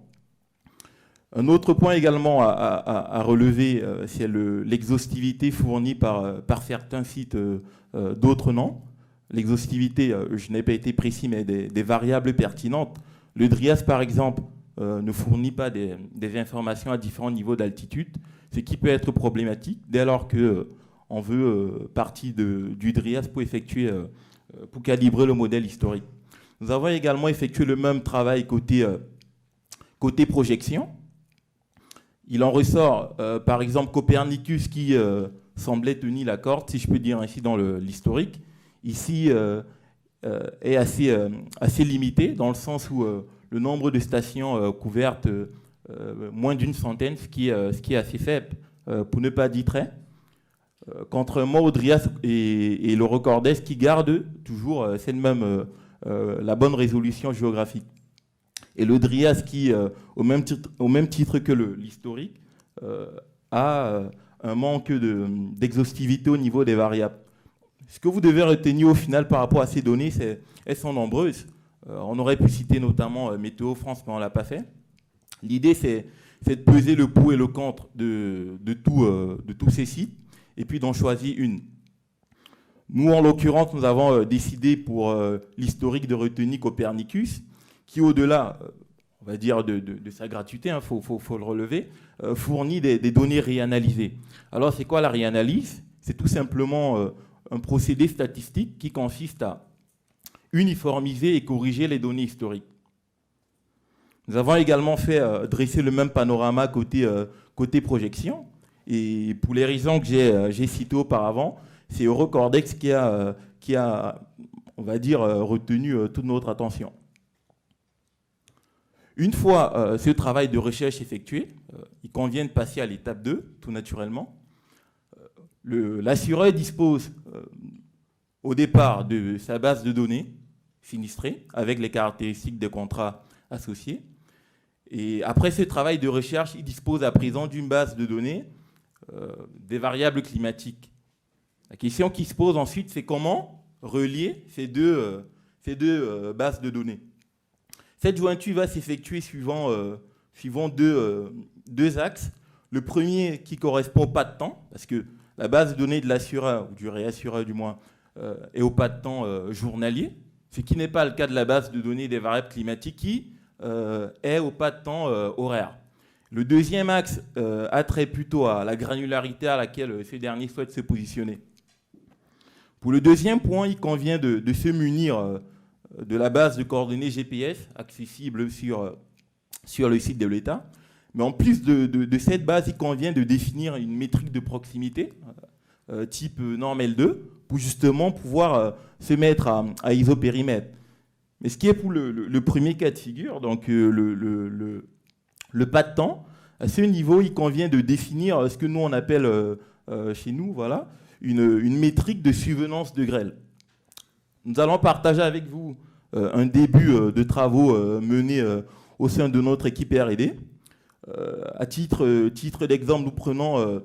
Un autre point également à relever, c'est l'exhaustivité fournie par certains sites d'autres non. L'exhaustivité, je n'ai pas été précis, mais des variables pertinentes. Le Drias, par exemple, ne fournit pas des informations à différents niveaux d'altitude, ce qui peut être problématique dès lors qu'on veut partie du Drias pour calibrer le modèle historique. Nous avons également effectué le même travail côté projection. Il en ressort, par exemple, Copernicus qui semblait tenir la corde, si je peux dire ainsi, dans l'historique. Ici, est assez limité, dans le sens où le nombre de stations couvertes, moins d'une centaine, ce qui est assez faible, pour ne pas dire très. Contrairement au Drias et le Recordex qui gardent toujours la bonne résolution géographique. Et le Drias qui, au même titre que l'historique, a un manque d'exhaustivité au niveau des variables. Ce que vous devez retenir au final par rapport à ces données, elles sont nombreuses. On aurait pu citer notamment Météo France, mais on ne l'a pas fait. L'idée, c'est de peser le pour et le contre de tous ces sites, et puis d'en choisir une. Nous, en l'occurrence, nous avons décidé pour l'historique de retenir Copernicus, qui, au-delà, on va dire, de sa gratuité, faut le relever, fournit des données réanalysées. Alors, c'est quoi la réanalyse? C'est tout simplement un procédé statistique qui consiste à uniformiser et corriger les données historiques. Nous avons également fait dresser le même panorama côté projection. Et pour les raisons que j'ai citées auparavant, c'est Eurocordex qui a, on va dire, retenu toute notre attention. Une fois ce travail de recherche effectué, il convient de passer à l'étape 2, tout naturellement. L'assureur dispose au départ de sa base de données sinistrée avec les caractéristiques des contrats associés. Et après ce travail de recherche, il dispose à présent d'une base de données des variables climatiques. La question qui se pose ensuite, c'est comment relier ces deux bases de données. Cette jointure va s'effectuer suivant deux axes. Le premier qui correspond au pas de temps, parce que la base de données de l'assureur, ou du réassureur du moins, est au pas de temps journalier, ce qui n'est pas le cas de la base de données des variables climatiques qui est au pas de temps horaire. Le deuxième axe a trait plutôt à la granularité à laquelle ces derniers souhaitent se positionner. Pour le deuxième point, il convient de se munir de la base de coordonnées GPS accessible sur le site de l'État. Mais en plus de cette base, il convient de définir une métrique de proximité type norme L2 pour justement pouvoir se mettre à isopérimètre. Mais ce qui est pour le premier cas de figure, donc le pas de temps, à ce niveau, il convient de définir ce que nous on appelle chez nous, voilà, une métrique de subvenance de grêle. Nous allons partager avec vous un début de travaux menés au sein de notre équipe R&D. À titre d'exemple, nous prenons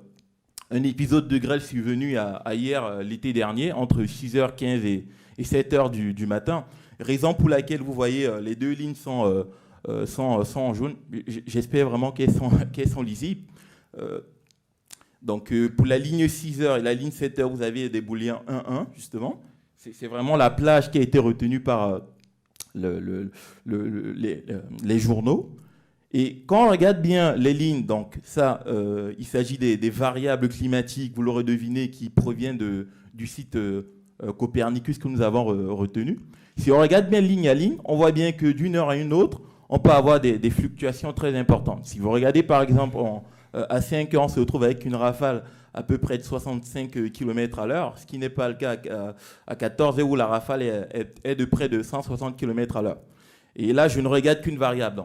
un épisode de grêle survenu à hier, l'été dernier, entre 6h15 et 7h du matin. Raison pour laquelle vous voyez les deux lignes sont en jaune. J'espère vraiment qu'elles sont lisibles. Donc pour la ligne 6h et la ligne 7h, vous avez des booléens 1-1, justement. C'est vraiment la plage qui a été retenue par les journaux. Et quand on regarde bien les lignes, donc ça, il s'agit des variables climatiques, vous l'aurez deviné, qui proviennent du site Copernicus que nous avons retenu. Si on regarde bien ligne à ligne, on voit bien que d'une heure à une autre, on peut avoir des fluctuations très importantes. Si vous regardez par exemple à 5 heures, on se retrouve avec une rafale à peu près de 65 km à l'heure, ce qui n'est pas le cas à 14 heures où la rafale est de près de 160 km à l'heure. Et là, je ne regarde qu'une variable.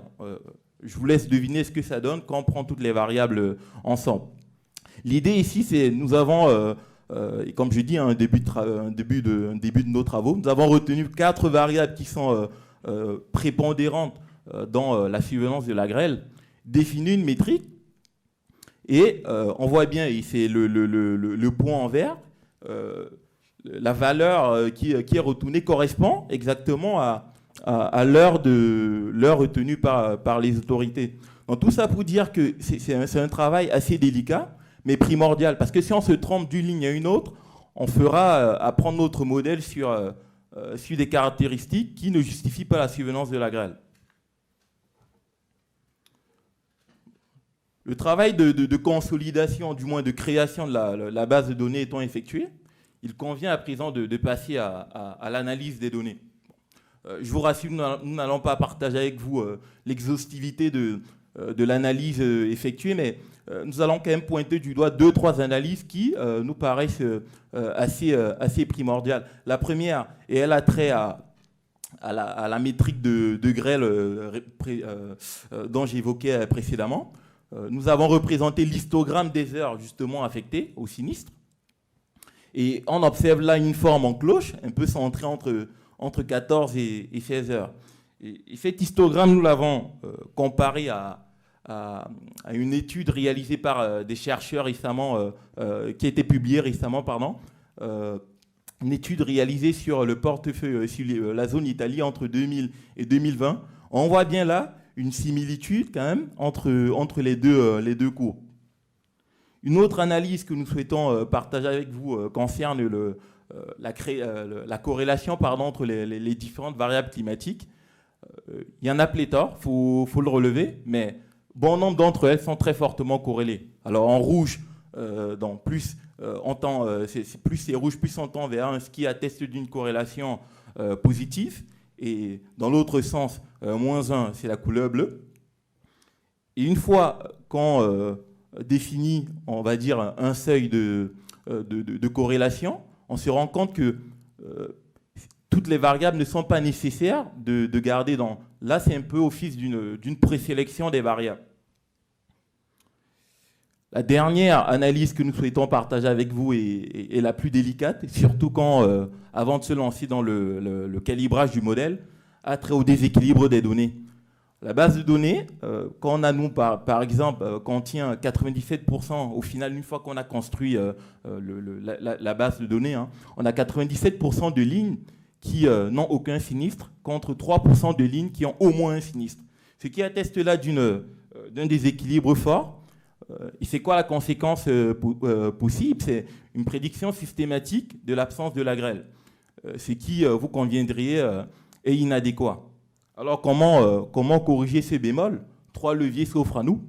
Je vous laisse deviner ce que ça donne quand on prend toutes les variables ensemble. L'idée ici, c'est nous avons, et comme je dis, un début de nos travaux, nous avons retenu 4 variables qui sont prépondérantes dans la subvenance de la grêle, défini une métrique, et on voit bien, et c'est le point en vert, la valeur qui est retournée correspond exactement à l'heure retenue par les autorités. Donc tout ça pour dire que c'est un travail assez délicat, mais primordial, parce que si on se trompe d'une ligne à une autre, on fera apprendre notre modèle sur des caractéristiques qui ne justifient pas la subvenance de la grêle. Le travail de consolidation, du moins de création de la base de données étant effectué, il convient à présent de passer à l'analyse des données. Je vous rassure, nous n'allons pas partager avec vous l'exhaustivité de l'analyse effectuée, mais nous allons quand même pointer du doigt 2-3 analyses qui nous paraissent assez primordiales. La première, et elle a trait à la métrique de grêle dont j'évoquais précédemment. Nous avons représenté l'histogramme des heures justement affectées au sinistre. Et on observe là une forme en cloche, un peu centrée entre 14 et 16 heures. Et cet histogramme, nous l'avons comparé à une étude réalisée par des chercheurs récemment, qui a été publiée récemment, une étude réalisée sur le portefeuille, sur la zone Italie entre 2000 et 2020. On voit bien là une similitude quand même entre les deux cours. Une autre analyse que nous souhaitons partager avec vous concerne la corrélation entre les différentes variables climatiques. Il y en a pléthore, faut le relever, mais bon nombre d'entre elles sont très fortement corrélées. Alors en rouge, plus c'est rouge, plus on tend vers ce qui atteste d'une corrélation positive. Et dans l'autre sens, -1, c'est la couleur bleue. Et une fois qu'on définit, on va dire, un seuil de corrélation, on se rend compte que toutes les variables ne sont pas nécessaires de garder dans... Là, c'est un peu au fil d'une présélection des variables. La dernière analyse que nous souhaitons partager avec vous est la plus délicate, surtout quand, avant de se lancer dans le calibrage du modèle, a trait au déséquilibre des données. La base de données, quand on a, nous, par exemple, contient 97%, au final, une fois qu'on a construit la base de données, on a 97% de lignes qui n'ont aucun sinistre, contre 3% de lignes qui ont au moins un sinistre. Ce qui atteste là d'un déséquilibre fort. Et c'est quoi la conséquence possible? C'est une prédiction systématique de l'absence de la grêle, ce qui, vous conviendriez, est inadéquat. Alors comment corriger ces bémols? 3 leviers s'offrent à nous.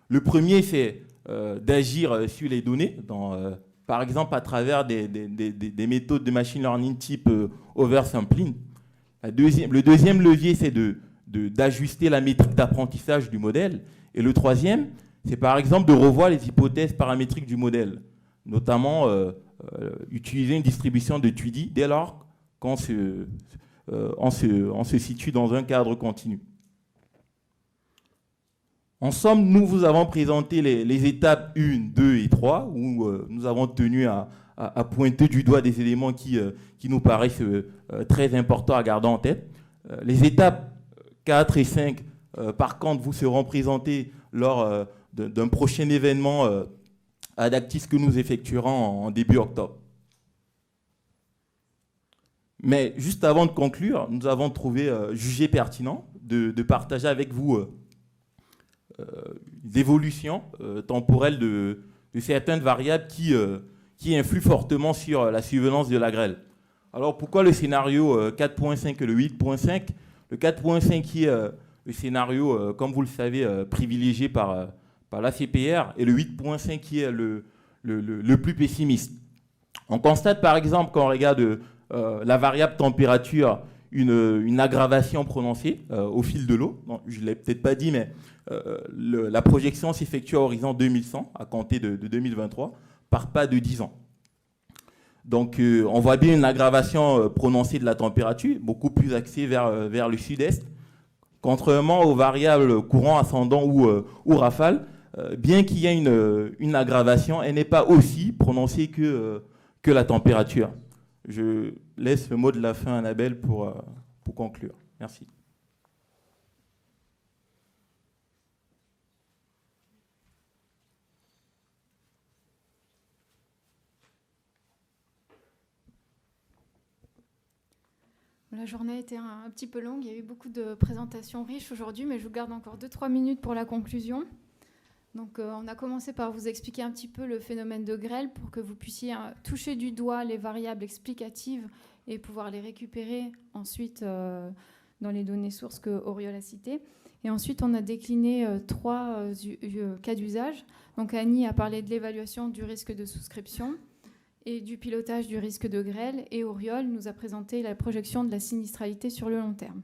Le premier, c'est d'agir sur les données, par exemple à travers des méthodes de machine learning type oversampling. Le deuxième levier, c'est d'ajuster la métrique d'apprentissage du modèle. Et le troisième, c'est par exemple de revoir les hypothèses paramétriques du modèle, notamment utiliser une distribution de Tweedy dès lors qu'on se situe dans un cadre continu. En somme, nous vous avons présenté les étapes 1, 2 et 3, où nous avons tenu à pointer du doigt des éléments qui nous paraissent très importants à garder en tête. Les étapes 4 et 5, par contre, vous seront présentées lors d'un prochain événement Adactis que nous effectuerons en début octobre. Mais juste avant de conclure, nous avons jugé pertinent de partager avec vous l'évolution temporelle de certaines variables qui influent fortement sur la survenance de la grêle. Alors pourquoi le scénario 4.5 et le 8.5 ? Le 4.5 qui est le scénario, comme vous le savez, privilégié par l'ACPR, et le 8.5 qui est le plus pessimiste. On constate par exemple, quand on regarde la variable température, une aggravation prononcée au fil de l'eau. Je ne l'ai peut-être pas dit, mais la projection s'effectue à horizon 2100, à compter de 2023, par pas de 10 ans. Donc on voit bien une aggravation prononcée de la température, beaucoup plus axée vers le sud-est, contrairement aux variables courant ascendant ou rafale. Bien qu'il y ait une aggravation, elle n'est pas aussi prononcée que la température. Je laisse le mot de la fin à Annabelle pour conclure. Merci. La journée a été un petit peu longue, il y a eu beaucoup de présentations riches aujourd'hui, mais je vous garde encore 2-3 minutes pour la conclusion. Donc, on a commencé par vous expliquer un petit peu le phénomène de grêle pour que vous puissiez toucher du doigt les variables explicatives et pouvoir les récupérer ensuite dans les données sources que Auriol a citées. Et ensuite, on a décliné 3 cas d'usage. Donc, Annie a parlé de l'évaluation du risque de souscription et du pilotage du risque de grêle, et Auriol nous a présenté la projection de la sinistralité sur le long terme.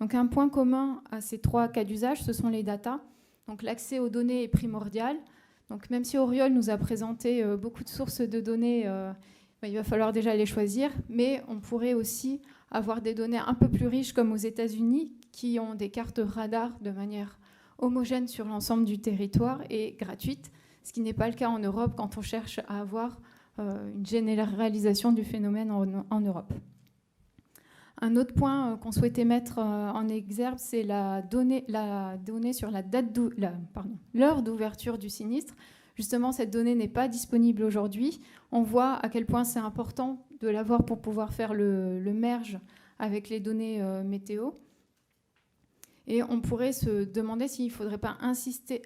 Donc, un point commun à ces 3 cas d'usage, ce sont les datas. Donc l'accès aux données est primordial. Donc même si Auriol nous a présenté beaucoup de sources de données, il va falloir déjà les choisir, mais on pourrait aussi avoir des données un peu plus riches comme aux États-Unis qui ont des cartes radar de manière homogène sur l'ensemble du territoire et gratuite, ce qui n'est pas le cas en Europe quand on cherche à avoir une généralisation du phénomène en Europe. Un autre point qu'on souhaitait mettre en exergue, c'est la donnée sur l'heure d'ouverture du sinistre. Justement, cette donnée n'est pas disponible aujourd'hui. On voit à quel point c'est important de l'avoir pour pouvoir faire le merge avec les données météo. Et on pourrait se demander s'il ne faudrait pas inciter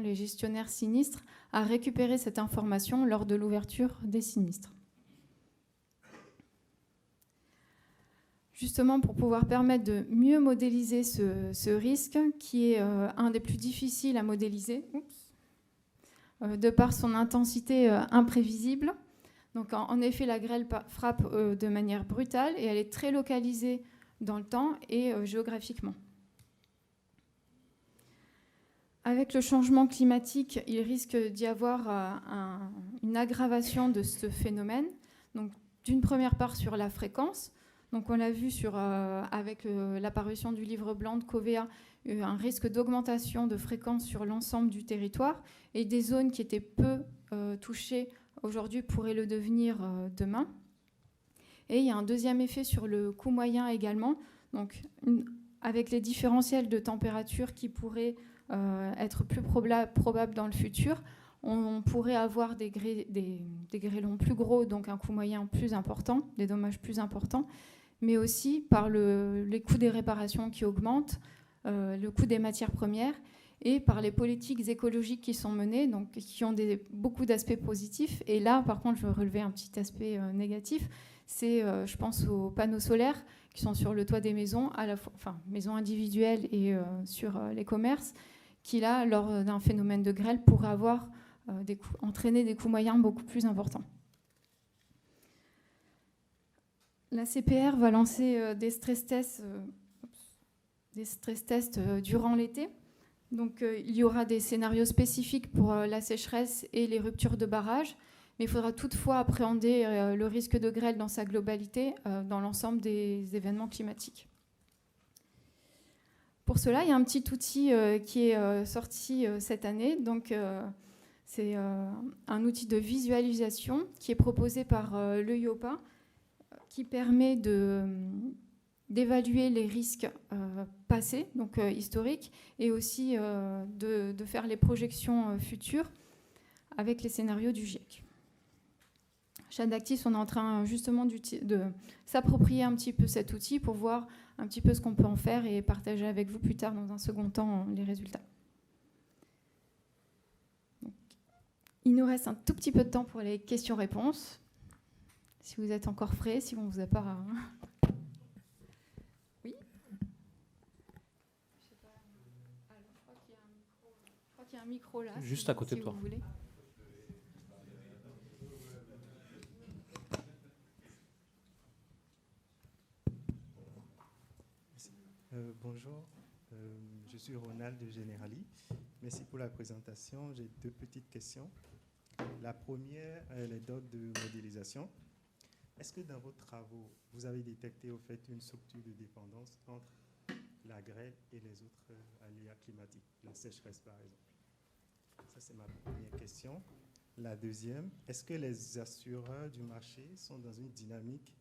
les gestionnaires sinistres à récupérer cette information lors de l'ouverture des sinistres. Justement pour pouvoir permettre de mieux modéliser ce risque, qui est un des plus difficiles à modéliser, de par son intensité imprévisible. Donc, en effet, la grêle frappe de manière brutale et elle est très localisée dans le temps et géographiquement. Avec le changement climatique, il risque d'y avoir une aggravation de ce phénomène. Donc, d'une première part sur la fréquence. Donc on l'a vu avec l'apparition du livre blanc de Covea, un risque d'augmentation de fréquence sur l'ensemble du territoire, et des zones qui étaient peu touchées aujourd'hui pourraient le devenir demain. Et il y a un deuxième effet sur le coût moyen également, donc avec les différentiels de température qui pourraient être plus probables dans le futur. On pourrait avoir des grêlons plus gros, donc un coût moyen plus important, des dommages plus importants, mais aussi par les coûts des réparations qui augmentent, le coût des matières premières, et par les politiques écologiques qui sont menées, donc qui ont beaucoup d'aspects positifs. Et là, par contre, je veux relever un petit aspect négatif, c'est, je pense, aux panneaux solaires qui sont sur le toit des maisons, à la fois, maisons individuelles et sur les commerces, qui là, lors d'un phénomène de grêle, pourraient entraîner des coûts moyens beaucoup plus importants. La CPR va lancer des stress tests durant l'été. Donc, il y aura des scénarios spécifiques pour la sécheresse et les ruptures de barrages. Mais il faudra toutefois appréhender le risque de grêle dans sa globalité dans l'ensemble des événements climatiques. Pour cela, il y a un petit outil qui est sorti cette année. Donc, c'est un outil de visualisation qui est proposé par l'EIOPA, qui permet d'évaluer les risques passés, donc historiques, et aussi de faire les projections futures avec les scénarios du GIEC. Chez Adactis, on est en train justement de s'approprier un petit peu cet outil pour voir un petit peu ce qu'on peut en faire et partager avec vous plus tard dans un second temps les résultats. Donc, il nous reste un tout petit peu de temps pour les questions-réponses. Si vous êtes encore frais, si on ne vous a pas... Oui. Je sais pas. Alors, je crois qu'il y a un micro là. Juste à côté de toi. Vous voulez. Bonjour, je suis Ronald de Generali. Merci pour la présentation. J'ai 2 petites questions. La première, les données de modélisation. Est-ce que dans vos travaux, vous avez détecté au fait une structure de dépendance entre la grêle et les autres aléas climatiques, la sécheresse par exemple? Ça, c'est ma première question. La deuxième, est-ce que les assureurs du marché sont dans une dynamique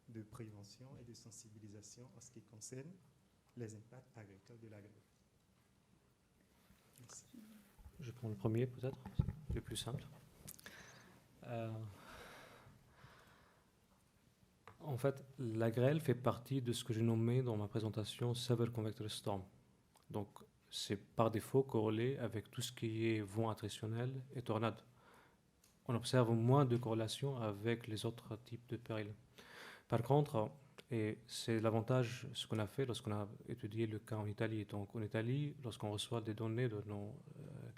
de prévention et de sensibilisation en ce qui concerne les impacts agricoles de la grêle? Merci. Je prends le premier peut-être, c'est le plus simple. En fait, la grêle fait partie de ce que j'ai nommé dans ma présentation Severe Convective Storm. Donc, c'est par défaut corrélé avec tout ce qui est vent attritationnel et tornade. On observe moins de corrélation avec les autres types de périls. Par contre, et c'est l'avantage, ce qu'on a fait lorsqu'on a étudié le cas en Italie. Donc en Italie, lorsqu'on reçoit des données de nos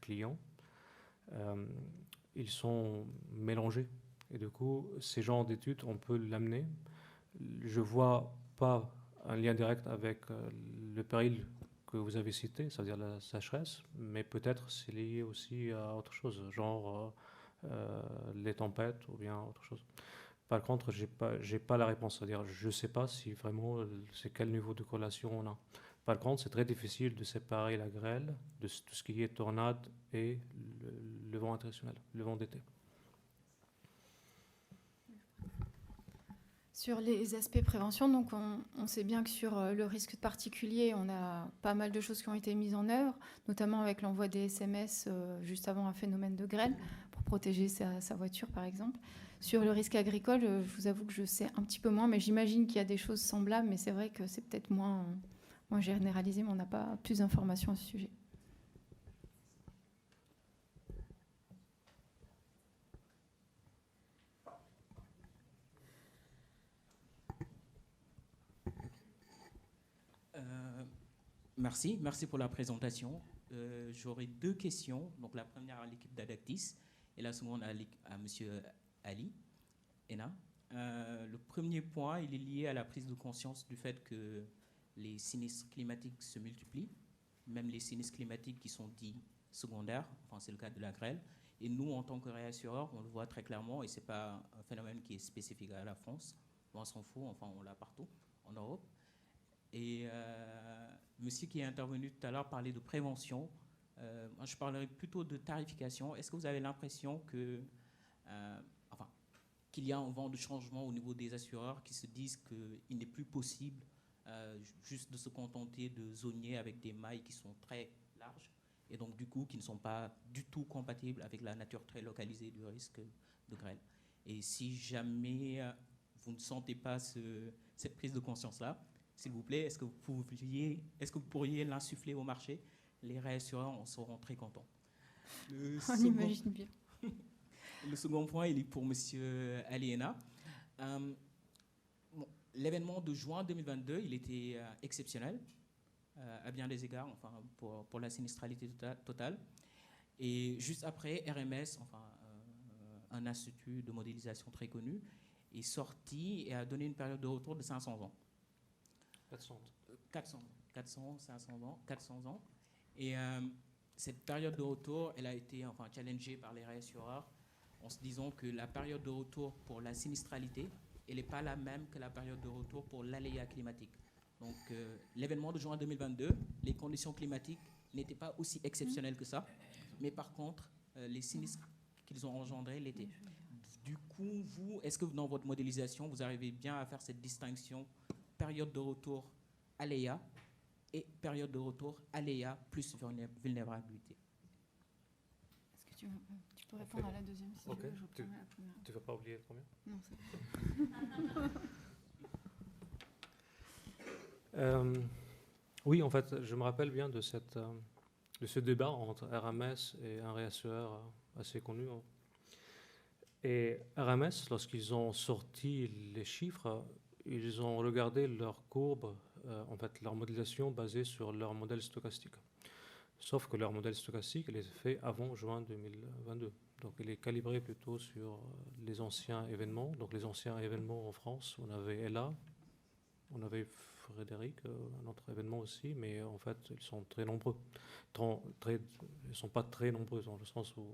clients, ils sont mélangés. Et du coup, ces genres d'études, on peut l'amener. Je ne vois pas un lien direct avec le péril que vous avez cité, c'est-à-dire la sécheresse, mais peut-être c'est lié aussi à autre chose, genre les tempêtes ou bien autre chose. Par contre, j'ai pas la réponse, c'est-à-dire je ne sais pas si vraiment c'est quel niveau de corrélation on a. Par contre, c'est très difficile de séparer la grêle de tout ce qui est tornade et le vent attritationnel, le vent d'été. Sur les aspects prévention, donc on sait bien que sur le risque particulier, on a pas mal de choses qui ont été mises en œuvre, notamment avec l'envoi des SMS juste avant un phénomène de grêle, pour protéger sa voiture par exemple. Sur le risque agricole, je vous avoue que je sais un petit peu moins, mais j'imagine qu'il y a des choses semblables, mais c'est vrai que c'est peut-être moins généralisé, mais on n'a pas plus d'informations à ce sujet. Merci pour la présentation. J'aurais 2 questions. Donc la première à l'équipe d'Adactis et la seconde à M. Ali Ena. Le premier point, il est lié à la prise de conscience du fait que les sinistres climatiques se multiplient, même les sinistres climatiques qui sont dits secondaires, enfin c'est le cas de la grêle. Et nous, en tant que réassureurs, on le voit très clairement, et ce n'est pas un phénomène qui est spécifique à la France, on s'en fout, enfin on l'a partout en Europe. Et monsieur qui est intervenu tout à l'heure parlait de prévention. Moi, je parlerai plutôt de tarification. Est-ce que vous avez l'impression que, qu'il y a un vent de changement au niveau des assureurs qui se disent qu'il n'est plus possible juste de se contenter de zoniers avec des mailles qui sont très larges et donc du coup qui ne sont pas du tout compatibles avec la nature très localisée du risque de grêle? Et si jamais vous ne sentez pas cette prise de conscience-là, s'il vous plaît, est-ce que vous pourriez l'insuffler au marché? Les réassureurs en seront très contents. On imagine bien. Le second point, il est pour M. Aliena. L'événement de juin 2022, il était exceptionnel à bien des égards, enfin, pour la sinistralité totale. Et juste après, RMS, enfin, un institut de modélisation très connu, est sorti et a donné une période de retour de 500 ans. 400, 500 ans. Et cette période de retour, elle a été challengée par les réassureurs en se disant que la période de retour pour la sinistralité, elle n'est pas la même que la période de retour pour l'aléa climatique. Donc l'événement de juin 2022, les conditions climatiques n'étaient pas aussi exceptionnelles que ça, mais par contre, les sinistres qu'ils ont engendrés l'étaient. Du coup, vous, est-ce que dans votre modélisation, vous arrivez bien à faire cette distinction période de retour aléa et période de retour aléa plus vulnérabilité? Est-ce que tu peux répondre à la deuxième si Ok. tu veux, je reprendrai la première. Tu ne veux pas oublier le premier? Non, c'est Oui, en fait, je me rappelle bien de ce débat entre RMS et un réassureur assez connu. Et RMS, lorsqu'ils ont sorti les chiffres, ils ont regardé leurs courbes, en fait, leur modélisation basée sur leur modèle stochastique. Sauf que leur modèle stochastique, il est fait avant juin 2022. Donc, il est calibré plutôt sur les anciens événements. Donc, les anciens événements en France, on avait Ella, on avait Frédéric, un autre événement aussi, mais en fait, ils sont très nombreux. Ils ne sont pas très nombreux dans le sens où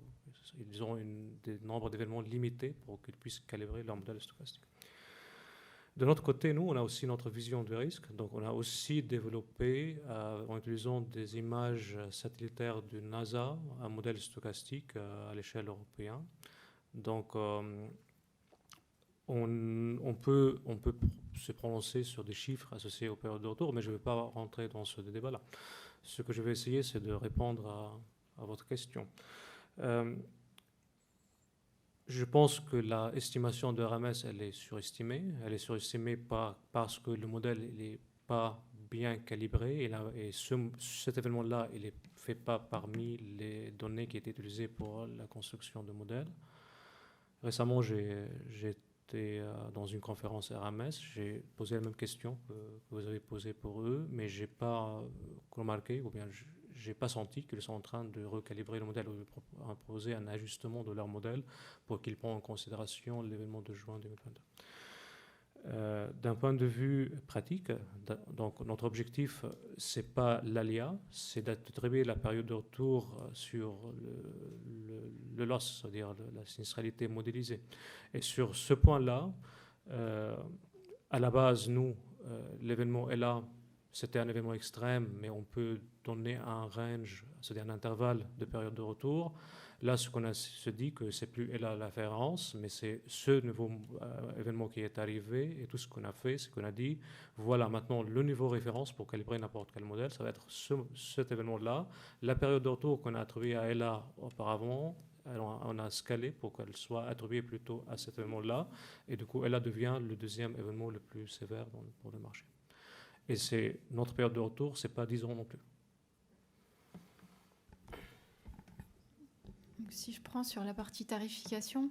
ils ont des nombres d'événements limités pour qu'ils puissent calibrer leur modèle stochastique. De notre côté, nous, on a aussi notre vision du risque. Donc, on a aussi développé, en utilisant des images satellitaires du NASA, un modèle stochastique à l'échelle européenne. Donc, on peut se prononcer sur des chiffres associés aux périodes de retour, mais je ne vais pas rentrer dans ce débat-là. Ce que je vais essayer, c'est de répondre à votre question. Je pense que l'estimation de RMS, elle est surestimée. Elle est surestimée parce que le modèle n'est pas bien calibré. Et cet événement-là, il ne fait pas parmi les données qui étaient utilisées pour la construction de modèles. Récemment, j'étais dans une conférence RMS. J'ai posé la même question que vous avez posée pour eux, mais je n'ai pas remarqué, ou bien je n'ai pas senti qu'ils sont en train de recalibrer le modèle ou de proposer un ajustement de leur modèle pour qu'ils prennent en considération l'événement de juin 2022. D'un point de vue pratique, donc notre objectif, ce n'est pas l'aléa, c'est d'attribuer la période de retour sur le loss, c'est-à-dire la sinistralité modélisée. Et sur ce point-là, à la base, nous, l'événement est là. C'était un événement extrême, mais on peut donner un range, c'est-à-dire un intervalle de période de retour. Là, ce qu'on se dit que c'est plus la référence, mais c'est ce nouveau événement qui est arrivé. Et tout ce qu'on a fait, c'est qu'on a dit, voilà maintenant le niveau référence pour calibrer n'importe quel modèle. Ça va être cet événement-là. La période de retour qu'on a attribuée à Ella auparavant, on a scalé pour qu'elle soit attribuée plutôt à cet événement-là. Et du coup, Ella devient le deuxième événement le plus sévère pour le marché. Et c'est notre période de retour, ce n'est pas 10 ans non plus. Donc, si je prends sur la partie tarification,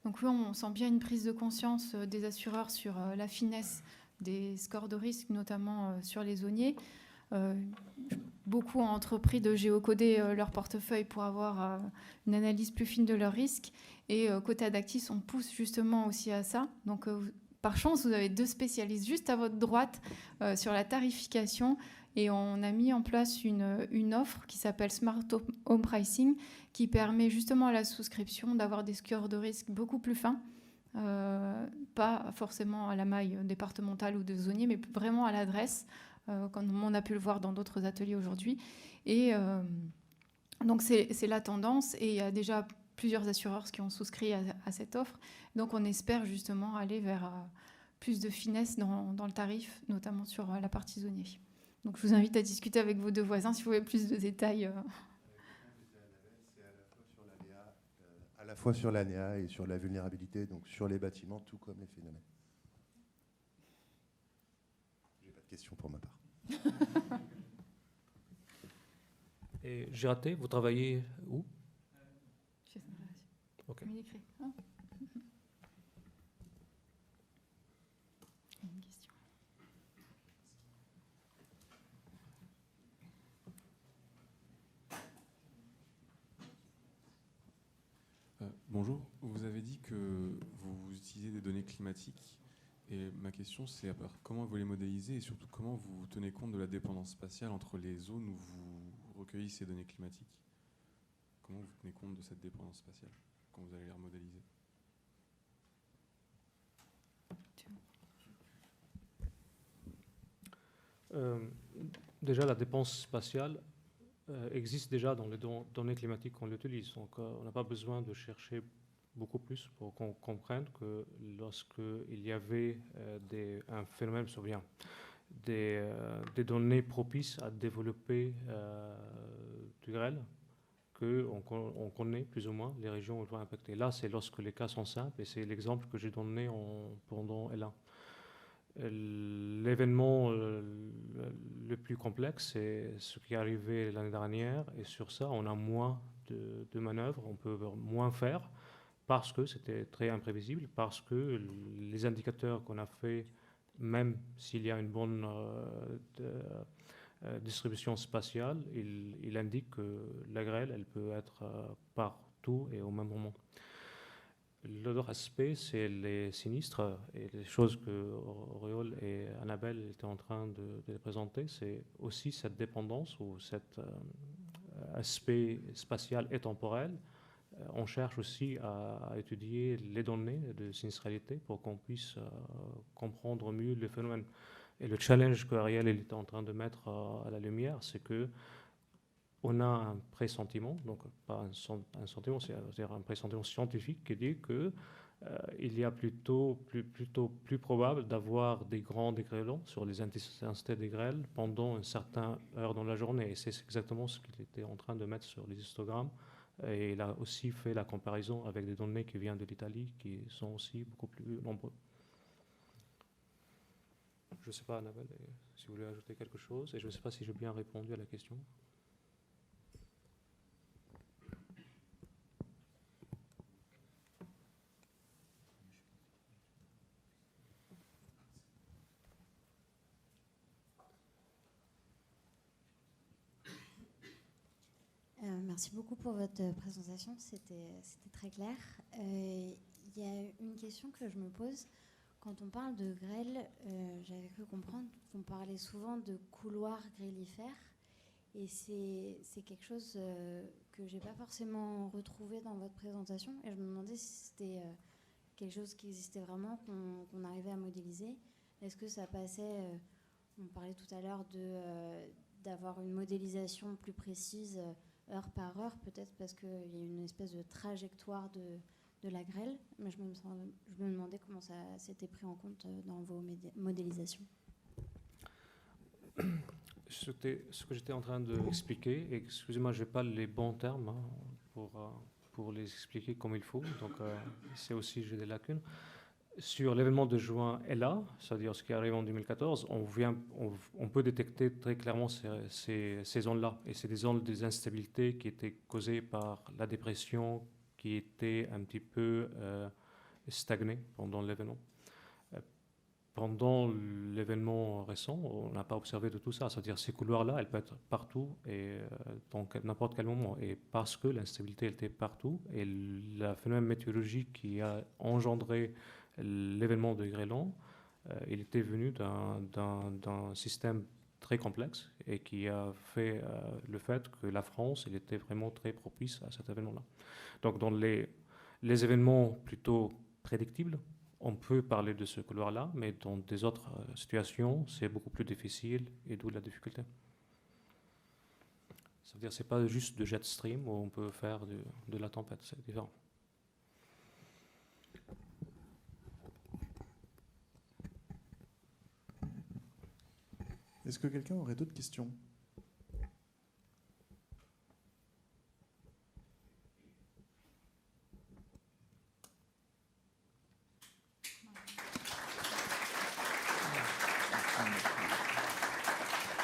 donc oui, on sent bien une prise de conscience des assureurs sur la finesse des scores de risque, notamment sur les zoniers. Beaucoup ont entrepris de géocoder leur portefeuille pour avoir une analyse plus fine de leurs risques. Et côté Adactis, on pousse justement aussi à ça. Donc, par chance, vous avez deux spécialistes juste à votre droite sur la tarification. Et on a mis en place une offre qui s'appelle Smart Home Pricing, qui permet justement à la souscription d'avoir des scores de risque beaucoup plus fins, pas forcément à la maille départementale ou de zonier, mais vraiment à l'adresse, comme on a pu le voir dans d'autres ateliers aujourd'hui. Et donc c'est la tendance, et il y a déjà plusieurs assureurs qui ont souscrit à cette offre. Donc on espère justement aller vers plus de finesse dans le tarif, notamment sur la partie zonier. Donc je vous invite à discuter avec vos deux voisins si vous voulez plus de détails. À la fois sur l'ANEA et sur la vulnérabilité, donc sur les bâtiments, tout comme les phénomènes. J'ai pas de questions pour ma part. Et j'ai raté, vous travaillez où? Ok. Une question. Bonjour, vous avez dit que vous utilisez des données climatiques et ma question c'est comment vous les modélisez et surtout comment vous tenez compte de la dépendance spatiale entre les zones où vous recueillez ces données climatiques. Comment vous tenez compte de cette dépendance spatiale? quand vous allez les remodéliser? Déjà, la dépense spatiale existe déjà dans les données climatiques qu'on utilise. Donc, on n'a pas besoin de chercher beaucoup plus pour qu'on comprenne que lorsqu'il y avait un phénomène survient, des données propices à développer du grêle, qu'on connaît plus ou moins les régions où il va impacter. Là, c'est lorsque les cas sont simples, et c'est l'exemple que j'ai donné pendant L1. L'événement le plus complexe, c'est ce qui est arrivé l'année dernière, et sur ça, on a moins de manœuvres, on peut moins faire, parce que c'était très imprévisible, parce que les indicateurs qu'on a fait, même s'il y a une bonne distribution spatiale, il indique que la grêle, elle peut être partout et au même moment. L'autre aspect, c'est les sinistres et les choses que Auréole et Annabelle étaient en train de présenter. C'est aussi cette dépendance ou cet aspect spatial et temporel. On cherche aussi à étudier les données de sinistralité pour qu'on puisse comprendre mieux le phénomène. Et le challenge qu'Ariel était en train de mettre à la lumière, c'est que on a un pressentiment, donc pas un sentiment, c'est-à-dire un pressentiment scientifique qui dit que il y a plutôt plus probable d'avoir des grands dégrêlons sur les intensités des grêles pendant une certaine heure dans la journée. Et c'est exactement ce qu'il était en train de mettre sur les histogrammes. Et il a aussi fait la comparaison avec des données qui viennent de l'Italie, qui sont aussi beaucoup plus nombreux. Je ne sais pas, Annabelle, si vous voulez ajouter quelque chose, et je ne sais pas si j'ai bien répondu à la question. Merci beaucoup pour votre présentation, c'était très clair. Il y a une question que je me pose. Quand on parle de grêle, j'avais cru comprendre qu'on parlait souvent de couloirs grêlifères. Et c'est quelque chose que je n'ai pas forcément retrouvé dans votre présentation. Et je me demandais si c'était quelque chose qui existait vraiment, qu'on arrivait à modéliser. Est-ce que ça passait, on parlait tout à l'heure d'avoir une modélisation plus précise heure par heure, peut-être parce qu'il y a une espèce de trajectoire de la grêle, mais je me demandais comment ça s'était pris en compte dans vos modélisations. Ce que j'étais en train d'expliquer, et excusez-moi, je n'ai pas les bons termes pour les expliquer comme il faut, donc c'est aussi j'ai des lacunes. Sur l'événement de juin Ella, c'est-à-dire ce qui arrive en 2014, on peut détecter très clairement ces zones-là. Et c'est des zones des instabilités qui étaient causées par la dépression qui était un petit peu stagnée pendant l'événement. Pendant l'événement récent, on n'a pas observé de tout ça. C'est-à-dire ces couloirs-là, elles peuvent être partout et dans n'importe quel moment. Et parce que l'instabilité était partout et le phénomène météorologique qui a engendré l'événement de grêlon, il était venu d'un système très complexe et qui a fait le fait que la France, elle était vraiment très propice à cet événement-là. Donc dans les événements plutôt prédictibles, on peut parler de ce couloir-là, mais dans des autres situations, c'est beaucoup plus difficile et d'où la difficulté. Ça veut dire que ce n'est pas juste de jet stream où on peut faire de la tempête, c'est différent. Est-ce que quelqu'un aurait d'autres questions ?